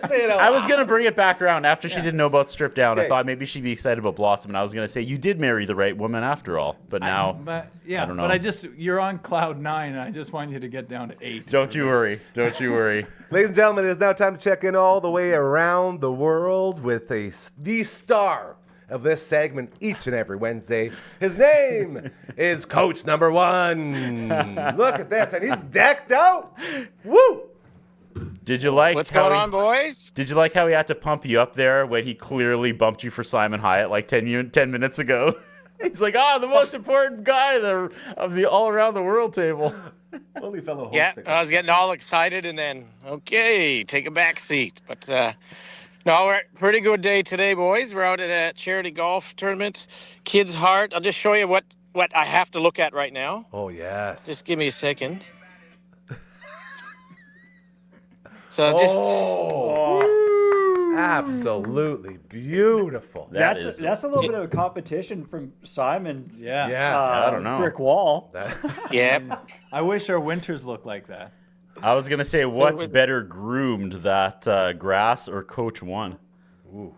Say it out I was loud. going to bring it back around after she didn't know about Strip Down. I Okay. thought maybe she'd be excited about Blossom, and I was going to say, you did marry the right woman after all. But now, But yeah, I don't know. but you're on cloud 9, and I just want you to get down to 8. don't you worry. Don't you worry. Ladies and gentlemen, it is now time to check in all the way around the world with the star of this segment each and every Wednesday. His name is Coach Number 1. Look at this, and he's decked out. Woo! Did you like What's how going he- on, boys? Did you like how he had to pump you up there when he clearly bumped you for Simon Hyatt like 10 minutes ago? He's like, the most important guy of the all around the world table. Only fellow host Yeah, that I was getting all excited and then, okay, take a back seat. But no, we're pretty good day today, boys. We're out at a charity golf tournament, Kids Heart. I'll just show you what I have to look at right now. Oh, yes. Just give me a second. So just Oh, absolutely beautiful. That is- That's a little bit of a competition from Simon's Yeah. Yeah. I don't know. brick wall. That- yeah. I wish our winters looked like that. I was going to say, what's better groomed, that grass or Coach 1? Ooh.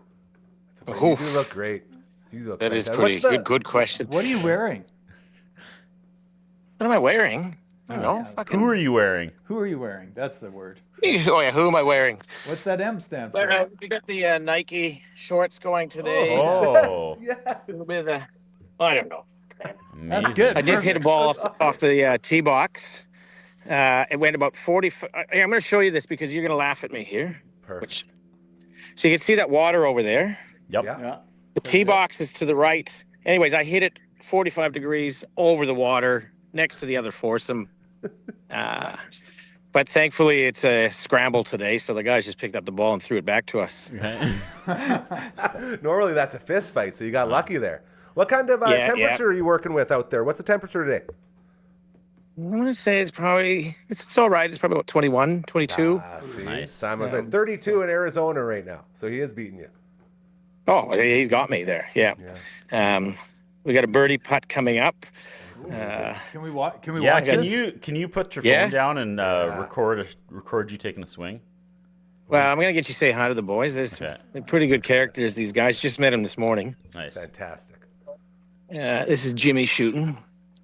That's you Oof. do look great. You look That great. is What's pretty the- good question. What are you wearing? What am I wearing? I don't know. Who are you wearing? Who are you wearing? That's the word. Oh yeah, who am I wearing? What's that M stand for? We got the Nike shorts going today. Oh, Yeah. A little bit of the, I don't know. That's good. I just hit a ball off the tee box. It went about 40. I'm going to show you this because you're going to laugh at me here. Perfect. So you can see that water over there. Yep. Yeah. Yeah. The tee box is to the right. Anyways, I hit it 45 degrees over the water next to the other foursome. But thankfully, it's a scramble today, so the guys just picked up the ball and threw it back to us. Normally that's a fist fight, so you got lucky there. What kind of Yeah, temperature are you working with out there? What's the temperature today? I'm going to say it's all right. It's probably about 21, 22. See, Nice. Simon's right. 32 in Arizona right now, so he is beating you. Oh, he's got me there. Yeah. We got a birdie putt coming up. Can we watch? Can we Yeah, watch can this? you put your Yeah. phone down and record you taking a swing? Well, I'm going to get you to say hi to the boys. They're pretty good characters, these guys. Just met them this morning. Nice. Fantastic. This is Jimmy shooting.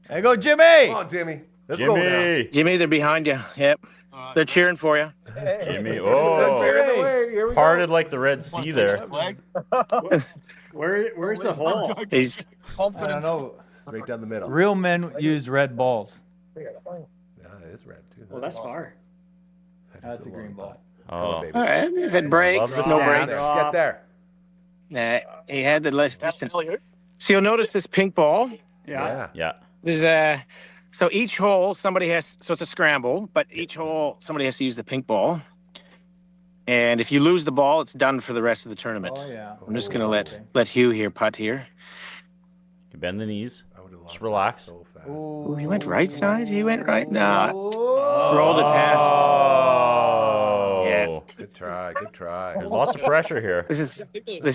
Hey, go Jimmy! Come on, Jimmy. Let's go now. Jimmy. Jimmy, they're behind you. Yep. They're cheering for you. Jimmy. Good Oh, beer in the way. Here we parted go. like the Red Sea there. Where's the hole? He's I don't know. Right down the middle. Real men use red balls. Yeah, it is red too. Well, that's far. That's a green ball. Come on, Oh, baby. all right. If it breaks, Love no the breaks. stand. Get there. He had the less distance. So you'll notice this pink ball. Yeah. yeah. There's so each hole somebody has. So it's a scramble, but each hole somebody has to use the pink ball. And if you lose the ball, it's done for the rest of the tournament. Oh yeah. I'm just gonna let Hugh here putt here. You bend the knees. I would have lost Just relax. that so fast. Ooh, he went right side. He went right. Nah. Oh. Rolled it past. Oh. Yeah. Good try. Good try. There's lots of pressure here. This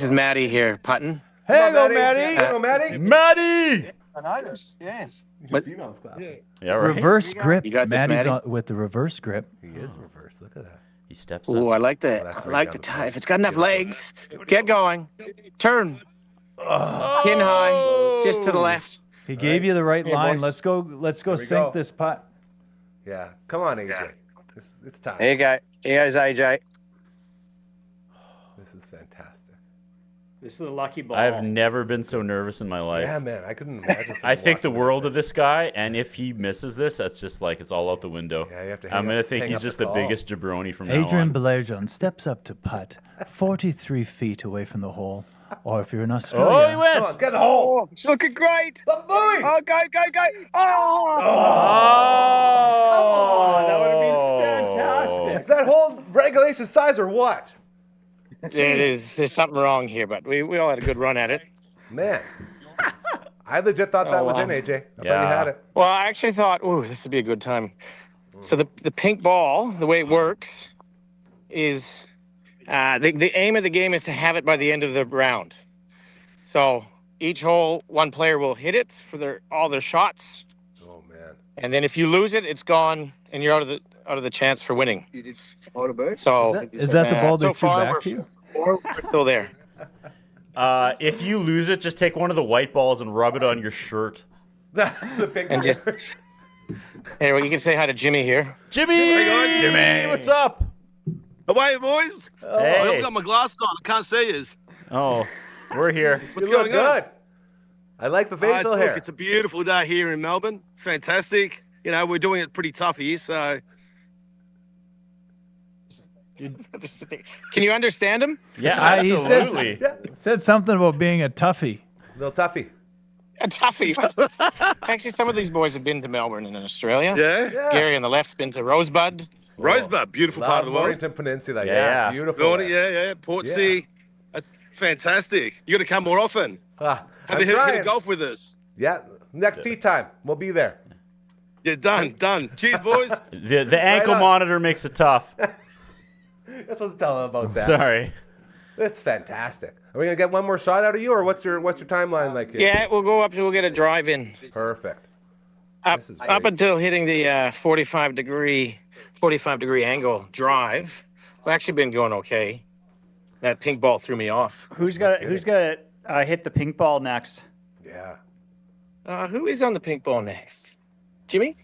is Matty here putting. Hey, go, Maddie. Hello, Maddie. Maddie! Yes. But- Yeah, right. Reverse grip. You got this, Maddie's Maddie? with the reverse grip. He is reverse. Look at that. He steps up. Ooh, I like that. that's I right like down the the tie. front. If it's got enough Beautiful. legs, get going. Turn. Pin high, just to the left. He gave you the right Hey, line. boys. Let's go There we sink go. this putt. Yeah. Come on, AJ. It's time. Hey guys, AJ. This is fantastic. This is the lucky ball. I've never been so nervous in my life. Yeah, man. I couldn't imagine. I think the watching world of this. this guy, and if he misses this, that's just like it's all out the window. Yeah, you have to. I'm hang gonna up- think hang he's up just the the call. biggest jabroni from now Adrian on. Belerjon steps up to putt 43 feet away from the hole. Or if you're in Oh, he Australia, went! Come on, get the hole. Oh, it's looking great. The boys. Oh, go. Oh, Oh, that would have been fantastic. Is that hole regulation size or what? It is. There's something wrong here, but we all had a good run at it. Man. I legit thought that Oh, was wow. in, AJ. I thought Yeah. you had it. Well, I actually thought, ooh, this would be a good time. So the pink ball, the way it works, is the aim of the game is to have it by the end of the round. So each hole, one player will hit it for all their shots, Oh man. and then if you lose it, it's gone, and you're out of the chance for winning. So is that the ball so they threw far back to you? we're still there. If you lose it, just take one of the white balls and rub it on your shirt. the picture. And just anyway, you can say hi to Jimmy here. Jimmy! guys. Jimmy! What's up? How are you, boys? I Hey. haven't got my glasses on. I can't see yous. Oh, we're here. What's you look going on? good. I like the facial hair. Look, it's a beautiful day here in Melbourne. Fantastic. You know, we're doing it pretty tough here, so Can you understand him? Yeah, He absolutely. said something about being a toughie. Little toughie. A toughie. Actually, some of these boys have been to Melbourne and in Australia. yeah. Yeah. Gary on the left's been to Rosebud. Rosebud, beautiful part of the world. Mornington Peninsula. Yeah, Yeah, yeah. beautiful. Going, there. yeah. Portsea. That's fantastic. You got to come more often. Ah, Have I'm a hit trying. of golf with us. Yeah, next tea time. We'll be there. Yeah, done. Cheers, boys. The ankle on. monitor makes it tough. You're supposed to tell them about that. Sorry. That's fantastic. Are we gonna get one more shot out of you, or what's your timeline like here? Yeah, we'll go up. We'll get a drive in Perfect. up This is up great. until hitting the 45 degree angle drive. We've actually been going okay. That pink ball threw me off. Who's got to hit the pink ball next? Yeah. Who is on the pink ball next? Jimmy?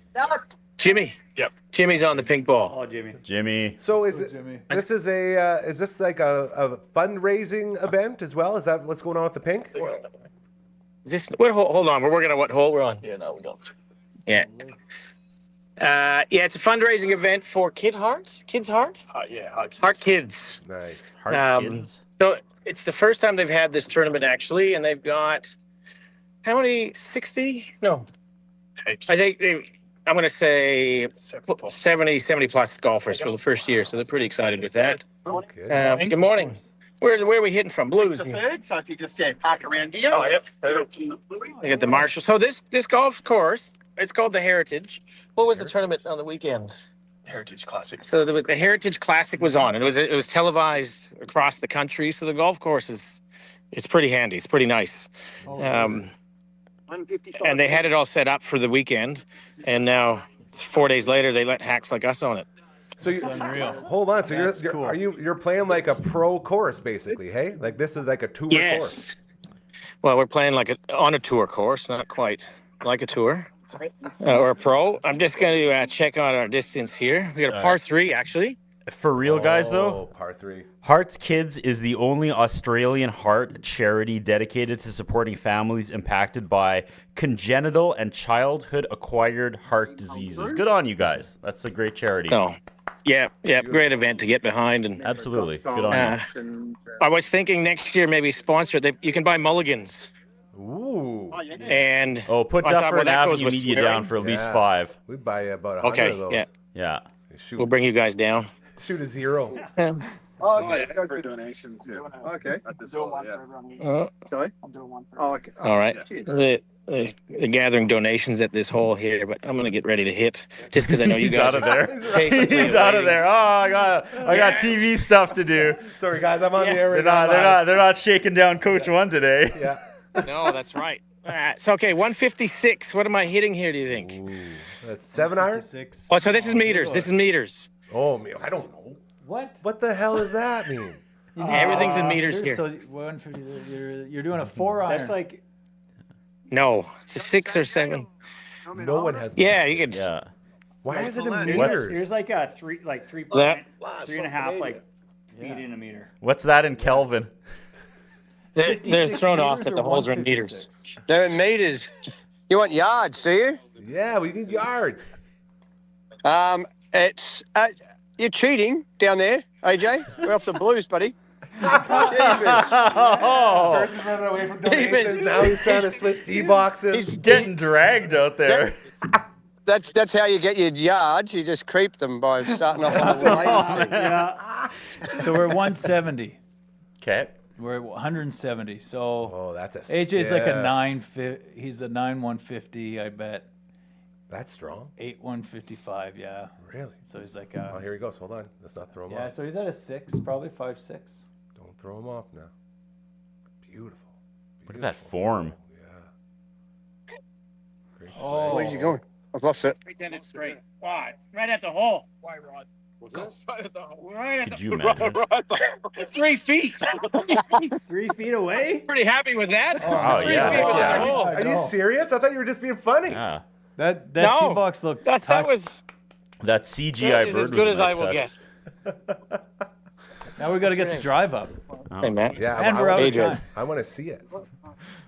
Jimmy. Yep. Jimmy's on the pink ball. Oh, Jimmy. Jimmy. So is Jimmy. this is this like a fundraising event as well? Is that what's going on with the pink? Is this? Hold on. We're working on what hole we're on. Yeah, no, we don't. Yeah. Yeah, it's a fundraising event for Kids Heart. Heart Kids. Nice. Heart kids. So it's the first time they've had this tournament actually, and they've got how many? 60? No, I think I'm going to say 70 plus golfers for the first year. So they're pretty excited with that. Good. Good morning. Where are we hitting from? Blues. third, so if you just say park around here. Oh, yep. I got the Marshall. So this golf course, it's called the Heritage. What was the tournament on the weekend? Heritage Classic. So the Heritage Classic was on, and it was televised across the country. So the golf course it's pretty handy. It's pretty nice. And they had it all set up for the weekend, and now 4 days later they let hacks like us on it. So you, hold on. So you're playing like a pro course basically, hey? Like this is like a tour course. Yes. Well, we're playing on a tour course, not quite like a tour or a pro. I'm just going to check on our distance here. We got a par 3 actually. For real, guys, though, Oh, par 3. Hearts Kids is the only Australian heart charity dedicated to supporting families impacted by congenital and childhood acquired heart diseases. Good on you guys. That's a great charity. So, yeah, great event to get behind. And Absolutely. Good on you. I was thinking next year maybe sponsor it. You can buy mulligans. Ooh. And Oh, put I thought, Dufferin that Ave goes with media swearing. down for at least Yeah. 5. We buy about 100 Okay, of those. yeah. Yeah. Shoot, We'll bring you guys down. shoot a 0. Oh, okay. For donations. Yeah. Okay. At this hole, yeah. Sorry? I'm doing one for Oh, okay. All right. They're gathering donations at this hole here, but I'm gonna get ready to hit just because I know you He's guys out of are there. patiently He's out of waiting. there. Oh, I got TV stuff to do. Sorry, guys, I'm on the air They're right now. not they're not shaking down Coach One today. Yeah. No, that's right. All right. So okay, 156. What am I hitting here? Do you think? Ooh, that's 7 iron. 6. Oh, so this is meters. This is meters. Oh, I don't know. What? What the hell does that mean? Everything's in meters here. So 150. You're doing a 4 iron. That's like No, it's a 6 or 7. No one has. Yeah, you could. Yeah. Why is it in here's meters? like a 3.5 like feet in a meter. What's that in Kelvin? They're thrown off that the holes are in meters. They're in meters. You want yards, do you? Yeah, we need yards. It's you're cheating down there, AJ. We're off the Blues, buddy. Oh, First he's running away from donations. Davis. Now he's trying to switch tee boxes. He's getting dragged out there. That's how you get your yards. You just creep them by starting off on the latency. Yeah. So we're 170. Okay. We're at 170. So Oh, that's a. AJ's like a stiff. 9. He's a 9-150. I bet That's strong. 8-155. Yeah. Really? So he's like Oh, here he goes. Hold on. Let's not throw him yeah. off. So he's at a 6, probably 5-6. Don't throw him off now. Beautiful. Look at that form. Yeah. Great Oh. Where's he going? I've lost it. straight. Why? Right at the hole. Why, Rod? Right at the hole. Right at Could you imagine? 3 feet. 3 feet away? Pretty happy with that. Wow, 3 yeah, feet with yeah. the hole. Are you serious? I thought you were just being funny. Yeah. That No. tee box looked That tucked. was That CGI that is bird as good was as a I nice will touch. get. Now we got to get the drive up. Oh. Hey, Matt. Yeah, And we're out of Adrian. time. I want to see it.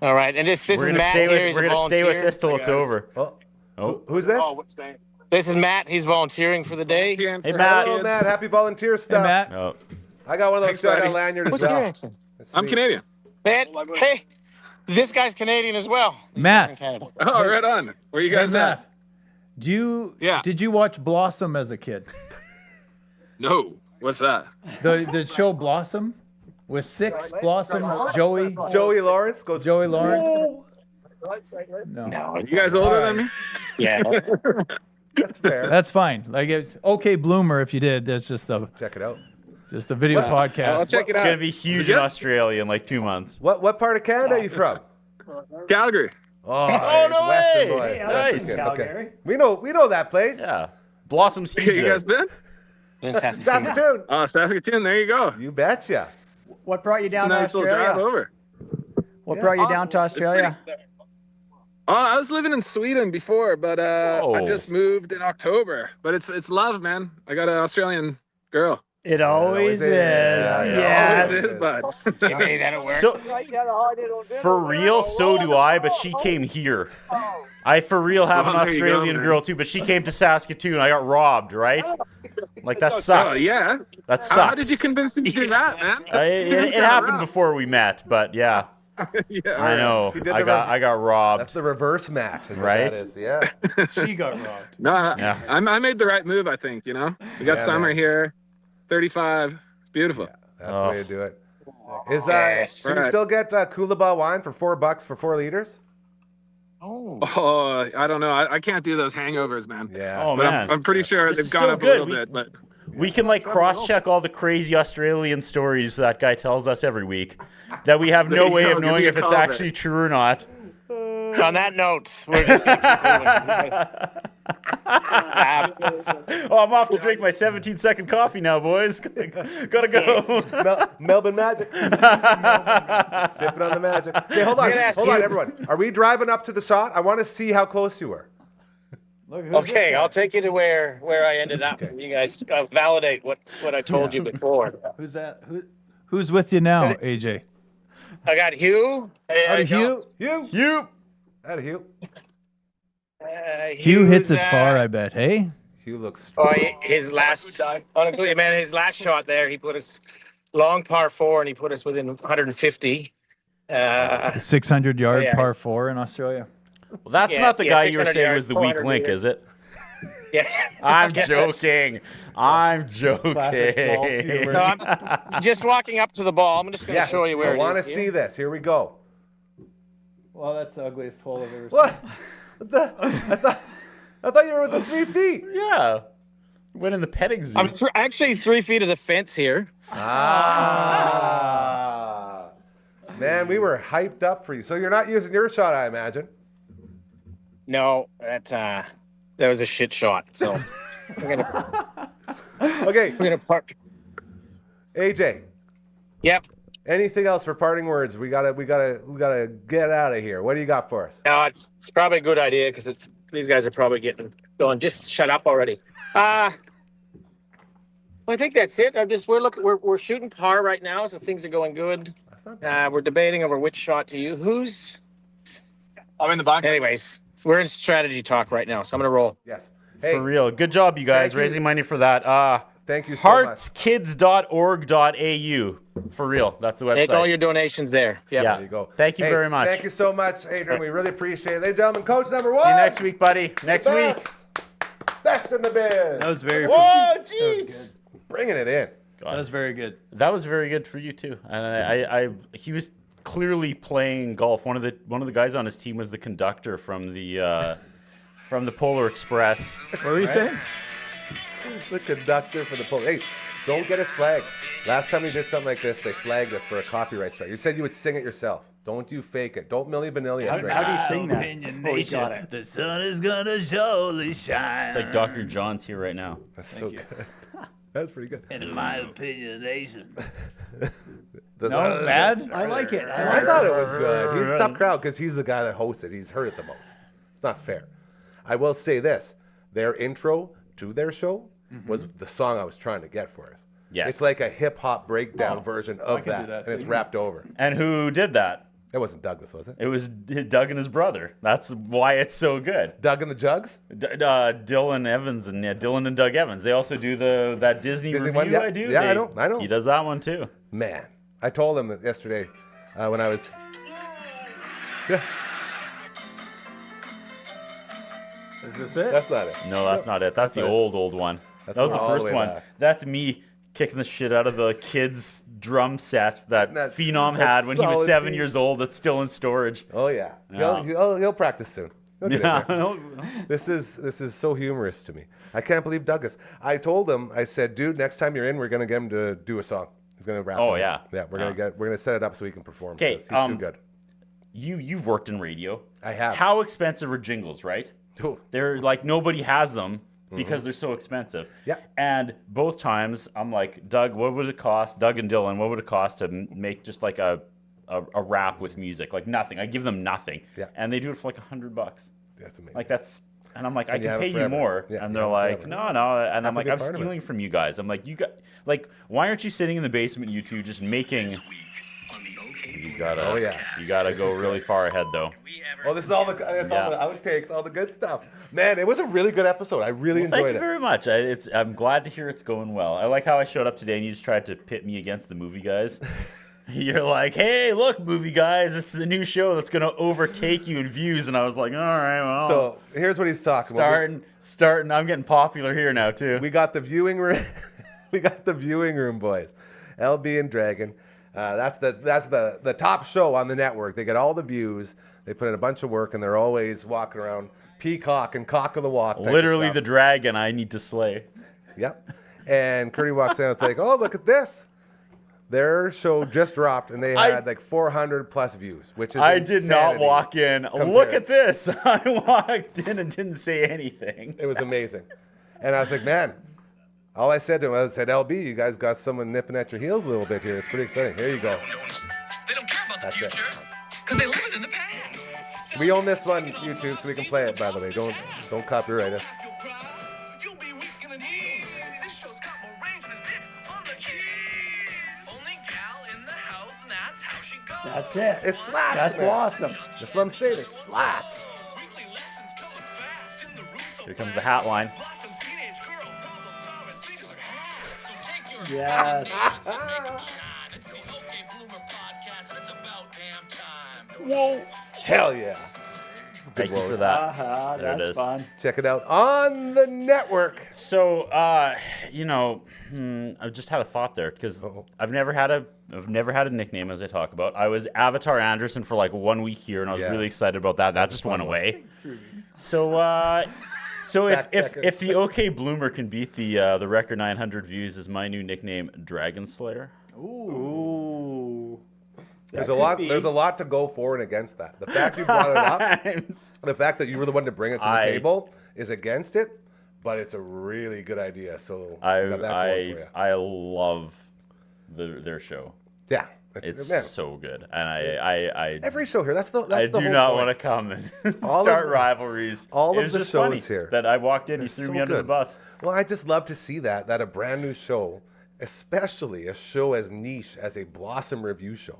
All right, and this We're is gonna Matt stay here. with He's we're a gonna stay with volunteer. this till it's over. Oh, Oh, who's this? This is Matt. He's volunteering for the day. hey Matt. Hello, Matt. Happy volunteer Hey, stuff. Matt. Oh, I got one of those. Thanks, I got a buddy. lanyard as What's your well. accent? That's I'm sweet. Canadian. Matt, hey, this guy's Canadian as well. In Matt. Canada. Oh, right on. Where you guys Hey, at? Matt. Yeah. Did you watch Blossom as a kid? No. What's that? The show Blossom with Six, Blossom, Joey Joey Lawrence goes. Joey Lawrence. Whoa. No, No, You guys older than me? yeah. That's fair. that's fine. Like it's okay, Bloomer. If you did, that's just a Check it out. video I'll podcast. check it it's out. gonna be huge in good? Australia in like 2 months. What part of Canada are you from? Calgary. Oh, no Western way. boy. Hey, That's nice. good. Calgary. Okay. We know that place. Yeah. Blossoms huge. You guys been? In Saskatoon. Saskatoon. Oh, Saskatoon. There you go. You betcha. What brought you It's a down to nice little drive Australia? over. What brought you Yeah. down to Australia? Oh, I was living in Sweden before, but I Whoa. just moved in October. But it's love, man. I got an Australian girl. It always is. Yeah, Yes. Always is, bud. Maybe that'll work. So, for real, so do I, but she came here. I for real have an Well, there you go, Australian man. girl too, but she came to Saskatoon. I got robbed, right? Like that Oh, sucks. yeah. That sucks. How did you convince me to do that, man? It happened before we met, but yeah, Yeah, I know. He did I the got robbed. That's the reverse Matt. Is what Right? That is. Yeah. She got robbed. No, Yeah. I made the right move, I think, you know? We got Yeah, summer man. here, 35. It's beautiful. That's Oh. the way to do it. Is Yes. can you Right. still get Coolabah wine for $4 for 4 liters? Oh. Oh, I don't know. I can't do those hangovers, man. Yeah. Oh But man, I'm pretty sure This they've is gone so up good. a little bit. But we can like cross-check all the crazy Australian stories that guy tells us every week that we have There no you way go. of Give knowing me a if it's call, man. actually true or not. On that note, we're just gonna keep moving. Oh, I'm off to drink my 17-second coffee now, boys. Gotta go. Melbourne Magic. Sipping on the magic. Okay, hold on. gonna ask Hold on, you- everyone. Are we driving up to the shot? I want to see how close you were. Look, who's Okay, this I'll guy? take you to where I ended up. You guys validate what I told you before. Who's that? Who's with you now, AJ? I got Hugh. Howdy, Hugh. Hugh. That Hugh. Hugh hits it Hugh's, far, I bet. Hey. Hugh looks. Oh, his last, honestly, man, his last shot there, he put us long par 4 and he put us within 150. 600-yard yeah. par 4 in Australia. Well, that's Yeah, not the yeah, guy you were 600 saying yards, was the weak 400 link, meters. is it? Yeah. I'm Yes. joking. I'm Classic golf joking. humor. No, I'm just walking up to the ball. I'm just going to Yes, show you where I it want is. to see this. Here we go. Well, that's the ugliest hole I've ever What? seen. I thought you were within 3 feet. Yeah. Went in the petting zoo. I'm actually 3 feet of the fence here. Ah. Man, we were hyped up for you. So you're not using your shot, I imagine. No, that was a shit shot. So we're Okay, gonna park. AJ. Yep. Anything else for parting words? We gotta get out of here. What do you got for us? No, it's probably a good idea because these guys are probably getting going. Just shut up already. Well, I think that's it. We're shooting par right now, so things are going good. That's not bad. We're debating over which shot to use. I'm in the bunker. Anyways, we're in strategy talk right now, so I'm gonna roll. Yes. Hey, For real. Good job, you guys, Thank you. raising money for that. thank you so much. Heartskids.org.au. For real. That's the website. Make all your donations there. Yep. Yeah. There you go. Thank you Hey, very much. Thank you so much, Adrian. We really appreciate it. Ladies and gentlemen, coach number 1. See you next week, buddy. Next week. Best in the biz. That was very Whoa, good. jeez. Bringing it in. That was very good. That was very good for you too. And he was clearly playing golf. One of the guys on his team was the conductor from the Polar Express. What were you saying? The conductor for the poll. Hey, don't get us flagged. Last time we did something like this, they flagged us for a copyright strike. You said you would sing it yourself. Don't you fake it. Don't Milli Vanilli us right How do now. you sing that? Oh, we got it. The sun is gonna surely shine. It's like Dr. John's here right now. That's so good. That's pretty good. In my opinion, nation. No, bad? I like it. I thought it was good. He's a tough crowd because he's the guy that hosts it. He's heard it the most. It's not fair. I will say this. Their intro to their show was the song I was trying to get for us. Yes. It's like a hip-hop breakdown version of can that, do that and it's too. rapped over. And who did that? It wasn't Douglas, was it? It was Doug and his brother. That's why it's so good. Doug and the Jugs? Dylan Evans and Dylan and Doug Evans. They also do that Disney review one? Yeah. I do. Yeah, I know. He does that one too. Man, I told him that yesterday when I was... Yeah, Is this it? that's not it. No, that's not it. That's the not it. old one. That's That was the all the first way one. back. That's me kicking the shit out of the kid's drum set that That- Phenom that had when he was solid 7 beat. years old. That's still in storage. Oh, yeah. Yeah. He'll practice soon. He'll get in Yeah. there. This is so humorous to me. I can't believe Douglas. I told him, I said, dude, next time you're in, we're gonna get him to do a song. He's gonna rap. Oh, on it. yeah. Yeah, we're gonna set it up so he can perform. 'Kay, 'cause he's too good. You've worked in radio. I have. How expensive are jingles, right? Ooh. They're like nobody has them because they're so expensive. Yeah. And both times I'm like, Doug, what would it cost? Doug and Dylan, what would it cost to make just like a rap with music? Like nothing. I give them nothing. Yeah. And they do it for like $100. That's amazing. Like that's, and I'm like, I And you can have it pay you forever. more. Yeah, And you they're have it like, forever. no. And I'm a like, good I'm part of it. stealing from you guys. I'm like, why aren't you sitting in the basement, you two, just making? You gotta, Oh, yeah. You gotta go really far ahead though. Oh, this is all the outtakes, all the good stuff. Man, it was a really good episode. I really Well, thank enjoyed you it. very much. I'm glad to hear it's going well. I like how I showed up today and you just tried to pit me against the movie guys. You're like, hey, look, movie guys, it's the new show that's going to overtake you in views. And I was like, all right, well. So here's what he's talking about. Starting. I'm getting popular here now, too. We got the viewing room. We got the viewing room, boys. LB and Dragon. That's the top show on the network. They get all the views. They put in a bunch of work, and they're always walking around peacock and cock of the walk. type of Literally stuff. the dragon I need to slay. Yep. And Curdy walks in and it's like, oh, look at this. Their show just dropped, and they had like 400 plus views, which is I did not insanity walk in. Look compared. at this. I walked in and didn't say anything. It was amazing. And I was like, man, all I said to him, I said, LB, you guys got someone nipping at your heels a little bit here. It's pretty exciting. Here you go. They don't care about the That's it. future because they live it in the past. We own this one, YouTube, so we can play it, by the way. Don't copyright us. You'll be weak in the knees. This show's got more range than this on the keys. Only gal in the house, and that's how she goes. That's it. It slaps, That's man. Blossom. That's what I'm saying. It slaps. Weekly lessons coming fast in the room so Here comes the hat line. Blossom's teenage girl, problem Thomas, beat his hat. So take your Yes. shine. It's the OK Bloomer podcast, and it's about damn time. Whoa. Hell yeah. Thank you woes. for that. Aha, There it that's is. fun. Check it out on the network. So, I just had a thought there because I've never had a nickname, as I talk about. I was Avatar Anderson for like 1 week here, and I was really excited about that. That just went away. 3 weeks. So Fact if checker. if the OK Bloomer can beat the record 900 views, is my new nickname Dragon Slayer? Ooh. There's That a could lot. be. There's a lot to go for and against that. The fact you brought it up, the fact that you were the one to bring it to the table, is against it. But it's a really good idea. So you got that going for you. I love their show. Yeah, It's man. so good, and I Every show here. That's the I whole do not point. want to come and All of start the- rivalries. all It of was the just shows funny here. that I walked in, They're you threw so me under the good. bus. Well, I just love to see that a brand new show, especially a show as niche as a Blossom review show,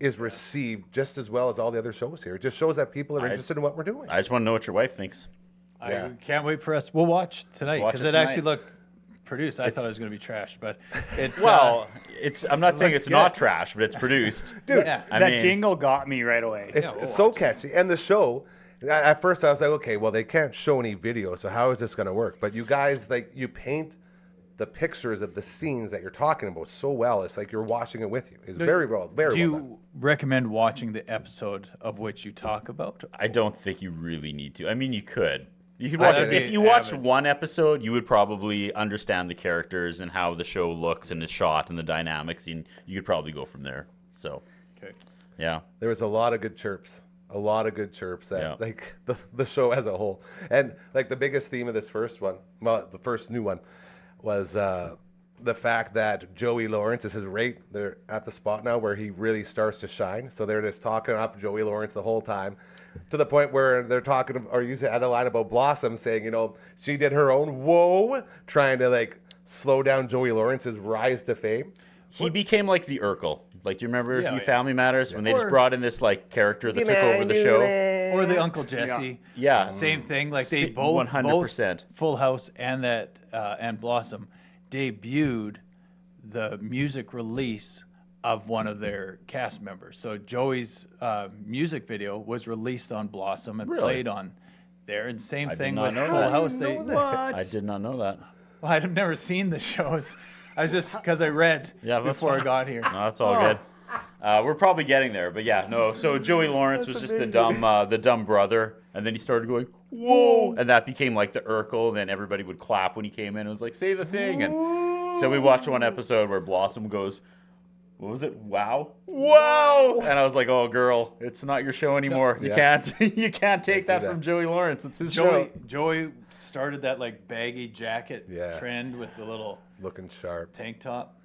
is received just as well as all the other shows here. It just shows that people are interested in what we're doing. I just want to know what your wife thinks. Yeah. I can't wait for us. We'll watch tonight Watch because it it actually tonight. looked produced. I thought it was going to be trash, but it. Well, I'm not saying looks it's not good. trash, but it's produced. Dude, Yeah. I That mean, jingle got me right away. It's so catchy. And the show, at first I was like, okay, well, they can't show any video, so how is this going to work? But you guys, like, you paint the pictures of the scenes that you're talking about so well. It's like you're watching it with you. It's very well Do well done. you recommend watching the episode of which you talk about? I don't think you really need to. I mean, you could. You could I watch would it. If be you watched avid. one episode, you would probably understand the characters and how the show looks and is shot and the dynamics, and you could probably go from there. So, Okay. yeah. There was a lot of good chirps. A lot of good chirps that, Yeah. like, the show as a whole. And, like, the biggest theme of this first one, well, the first new one, was the fact that Joey Lawrence, this is right, they're at the spot now where he really starts to shine. So they're just talking up Joey Lawrence the whole time, to the point where they're talking, or using a line about Blossom, saying, you know, she did her own whoa, trying to, like, slow down Joey Lawrence's rise to fame. He became like the Urkel. Like, do you remember Yeah, Family Matters when they just Or- brought in this like character that took over the show? Or the Uncle Jesse. Yeah. Same thing. Like they Si- both 100%. Full House and that and Blossom debuted the music release of one of their cast members. So Joey's music video was released on Blossom and Really? played on there. And same I did thing not with know Full that. House. They, I did not know that. well, I've never seen the shows. I was just because I read Yeah, that's before I fine. got here. No, that's all good. We're probably getting there, but yeah, no. So Joey Lawrence was just the dumb brother, and then he started going whoa, and that became like the Urkel. And then everybody would clap when he came in. It was like say the thing, and so we watched one episode where Blossom goes, what was it? Wow, wow, and I was like, oh girl, it's not your show anymore. You Yeah. can't you can't take that from Joey Lawrence. It's his show. Joey started that like baggy jacket Yeah. trend with the little Looking sharp. tank top.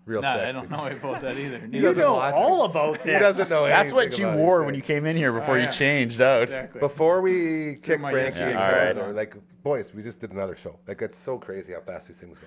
Real Nah, sexy. I don't know about that either. He You doesn't know watch all it. about He this. doesn't know That's what anything you about wore anything. when you came in here before Oh, you yeah. changed out. Exactly. Before we kick my Frankie yesterday and all right. Gozer, like, boys, we just did another show. Like, it's so crazy how fast these things go.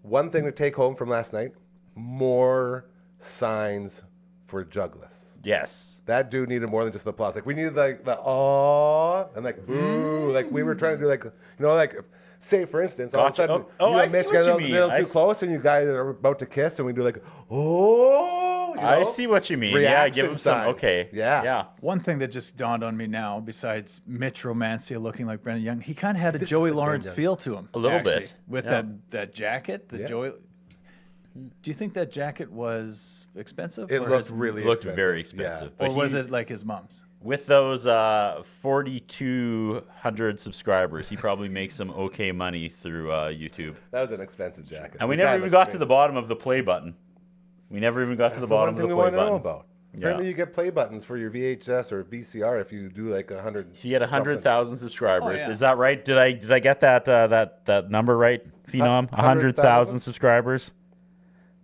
One thing to take home from last night, more signs for Jugless. Yes. That dude needed more than just the applause. Like, we needed, like, the aw and, like, boo. Like, we were trying to do, like, you know, like, say, for instance, all of a Gotcha. sudden, Oh, you I and see Mitch what get a you little, mean. little I too s- close, and you guys are about to kiss, and we do, like, oh, you I know? see what you mean. Yeah, Reaction give him some. signs. Okay. Yeah. Yeah. One thing that just dawned on me now, besides Mitch Romancia looking like Brendan Young, he kind of had a Joey Lawrence Young. feel to him. A little actually, bit, with yeah. that jacket. The Yeah. Joey. Do you think that jacket was expensive? It or looked his- really Looked expensive. very Yeah. expensive. Or But was he- it like his mom's? with those 4,200 subscribers, he probably makes some okay money through YouTube. That was an expensive jacket. And we The guy never even looked got to great. the bottom of the play button. We never even got to the That's bottom one of thing the we play want to know button. about. Apparently, you get play buttons for your VHS or VCR if you do like 100. If you had 100,000 subscribers, Oh, yeah. is that right? Did I get that that number right, Phenom? 100,000 subscribers.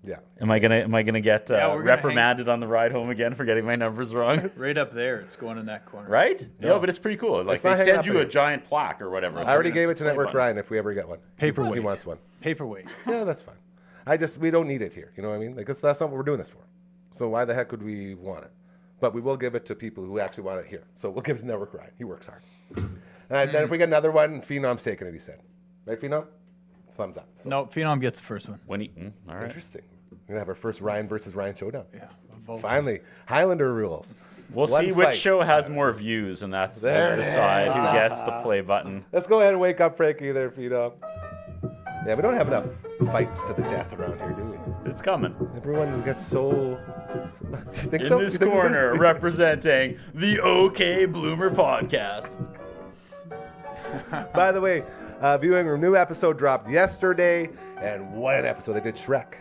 Yeah. Am I gonna get Yeah, we're gonna reprimanded on the ride home again for getting my numbers wrong? Right up there. It's going in that corner. Right? No, but it's pretty cool. Like It's not they hanging send up you in a here. giant plaque or whatever. I already gave it to Play Network button. Ryan if we ever get one. Paperweight. He wants one. Paperweight. Yeah, that's fine. We don't need it here. You know what I mean? Like that's not what we're doing this for. So why the heck would we want it? But we will give it to people who actually want it here. So we'll give it to Network Ryan. He works hard. And then if we get another one, Phenom's taking it. He said, right, Phenom? Thumbs up. So No, Phenom gets the first one. When he, all right. interesting. We're gonna have our first Ryan versus Ryan showdown. Yeah. Finally, Highlander rules. We'll One see which fight. show has more views, and that's There when it we decide is. who gets the play button. Let's go ahead and wake up Frankie there, feet up. Yeah, we don't have enough fights to the death around here, do we? It's coming. Everyone gets so. You think In so? this You think- corner, representing the OK Bloomer podcast. By the way, viewing room new episode dropped yesterday, and what an episode! They did Shrek,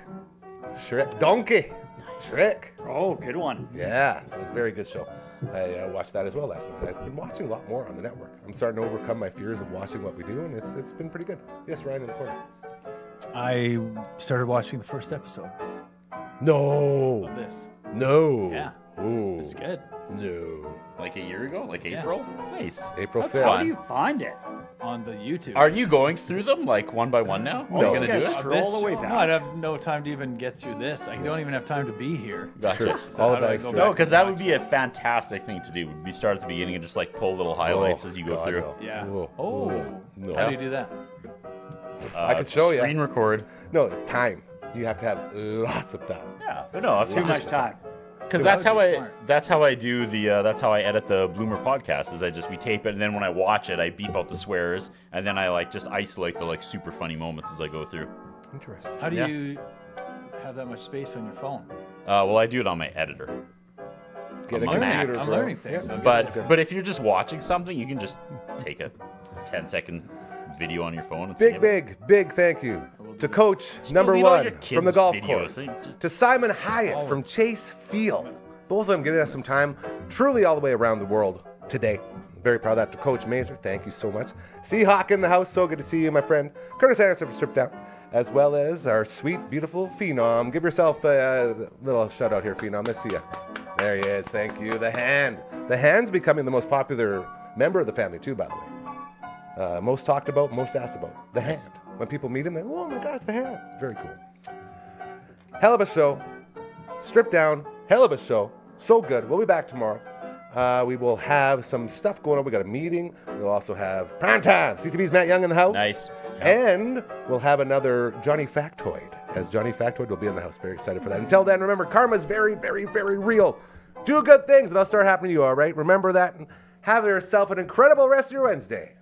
Donkey, Shrek. Oh, good one. Yeah, so it was a very good show. I watched that as well last night. I've been watching a lot more on the network. I'm starting to overcome my fears of watching what we do, and it's been pretty good. Yes, Ryan in the corner. I started watching the first episode No, of this. no. Yeah. Ooh. It's good. No. Like a year ago? Like Yeah. April? Nice. April That's 5th. How fun. do you find it? On the YouTube. Are you going through them like one by one now? No. Are you You going to guys do it? stroll all the way back. No, I'd have no time to even get through this. I don't even have time to be here. Gotcha. True. So All how of do that I is go true. No, back because and that would watch be it? a fantastic thing to do. Would be start at the beginning and just like pull little highlights as you go God, through. no. Yeah. Ooh. Oh. Ooh. No. How do you do that? I could show ya. Screen record. No, time. You have to have lots of time. Yeah, but no, if Too you much time. because That that's would how be I smart. that's how I do the that's how I edit the Bloomer podcast. Is we tape it, and then when I watch it, I beep out the swears, and then I like just isolate the like super funny moments as I go through. Interesting. How do Yeah. you have that much space on your phone? Well, I do it on my editor. Get a On my Mac. computer, I'm bro. learning things. Yeah. I'm But if you're just watching something, you can just take a 10-second video on your phone. And save it. Big thank you to Coach number delete all one your from the kids' golf videos. course, They just- to Simon Hyatt from Chase Field. Both of them giving us some time, truly all the way around the world today. Very proud of that. To Coach Mazer, thank you so much. Seahawk in the house, so good to see you, my friend. Curtis Anderson from Strip Down, as well as our sweet, beautiful Phenom. Give yourself a little shout out here, Phenom. Let's see ya. There he is. Thank you. The Hand. The Hand's becoming the most popular member of the family too, by the way. Most talked about, most asked about. The Hand. When people meet him, they go, oh my God, it's the Hand. Very cool. Hell of a show. Stripped Down. Hell of a show. So good. We'll be back tomorrow. We will have some stuff going on. We got a meeting. We'll also have prime time. CTV's Matt Young in the house. Nice. And we'll have another Johnny Factoid, as Johnny Factoid will be in the house. Very excited for that. Until then, remember, karma's very, very, very real. Do good things, and they'll start happening to you, all right? Remember that, and have yourself an incredible rest of your Wednesday.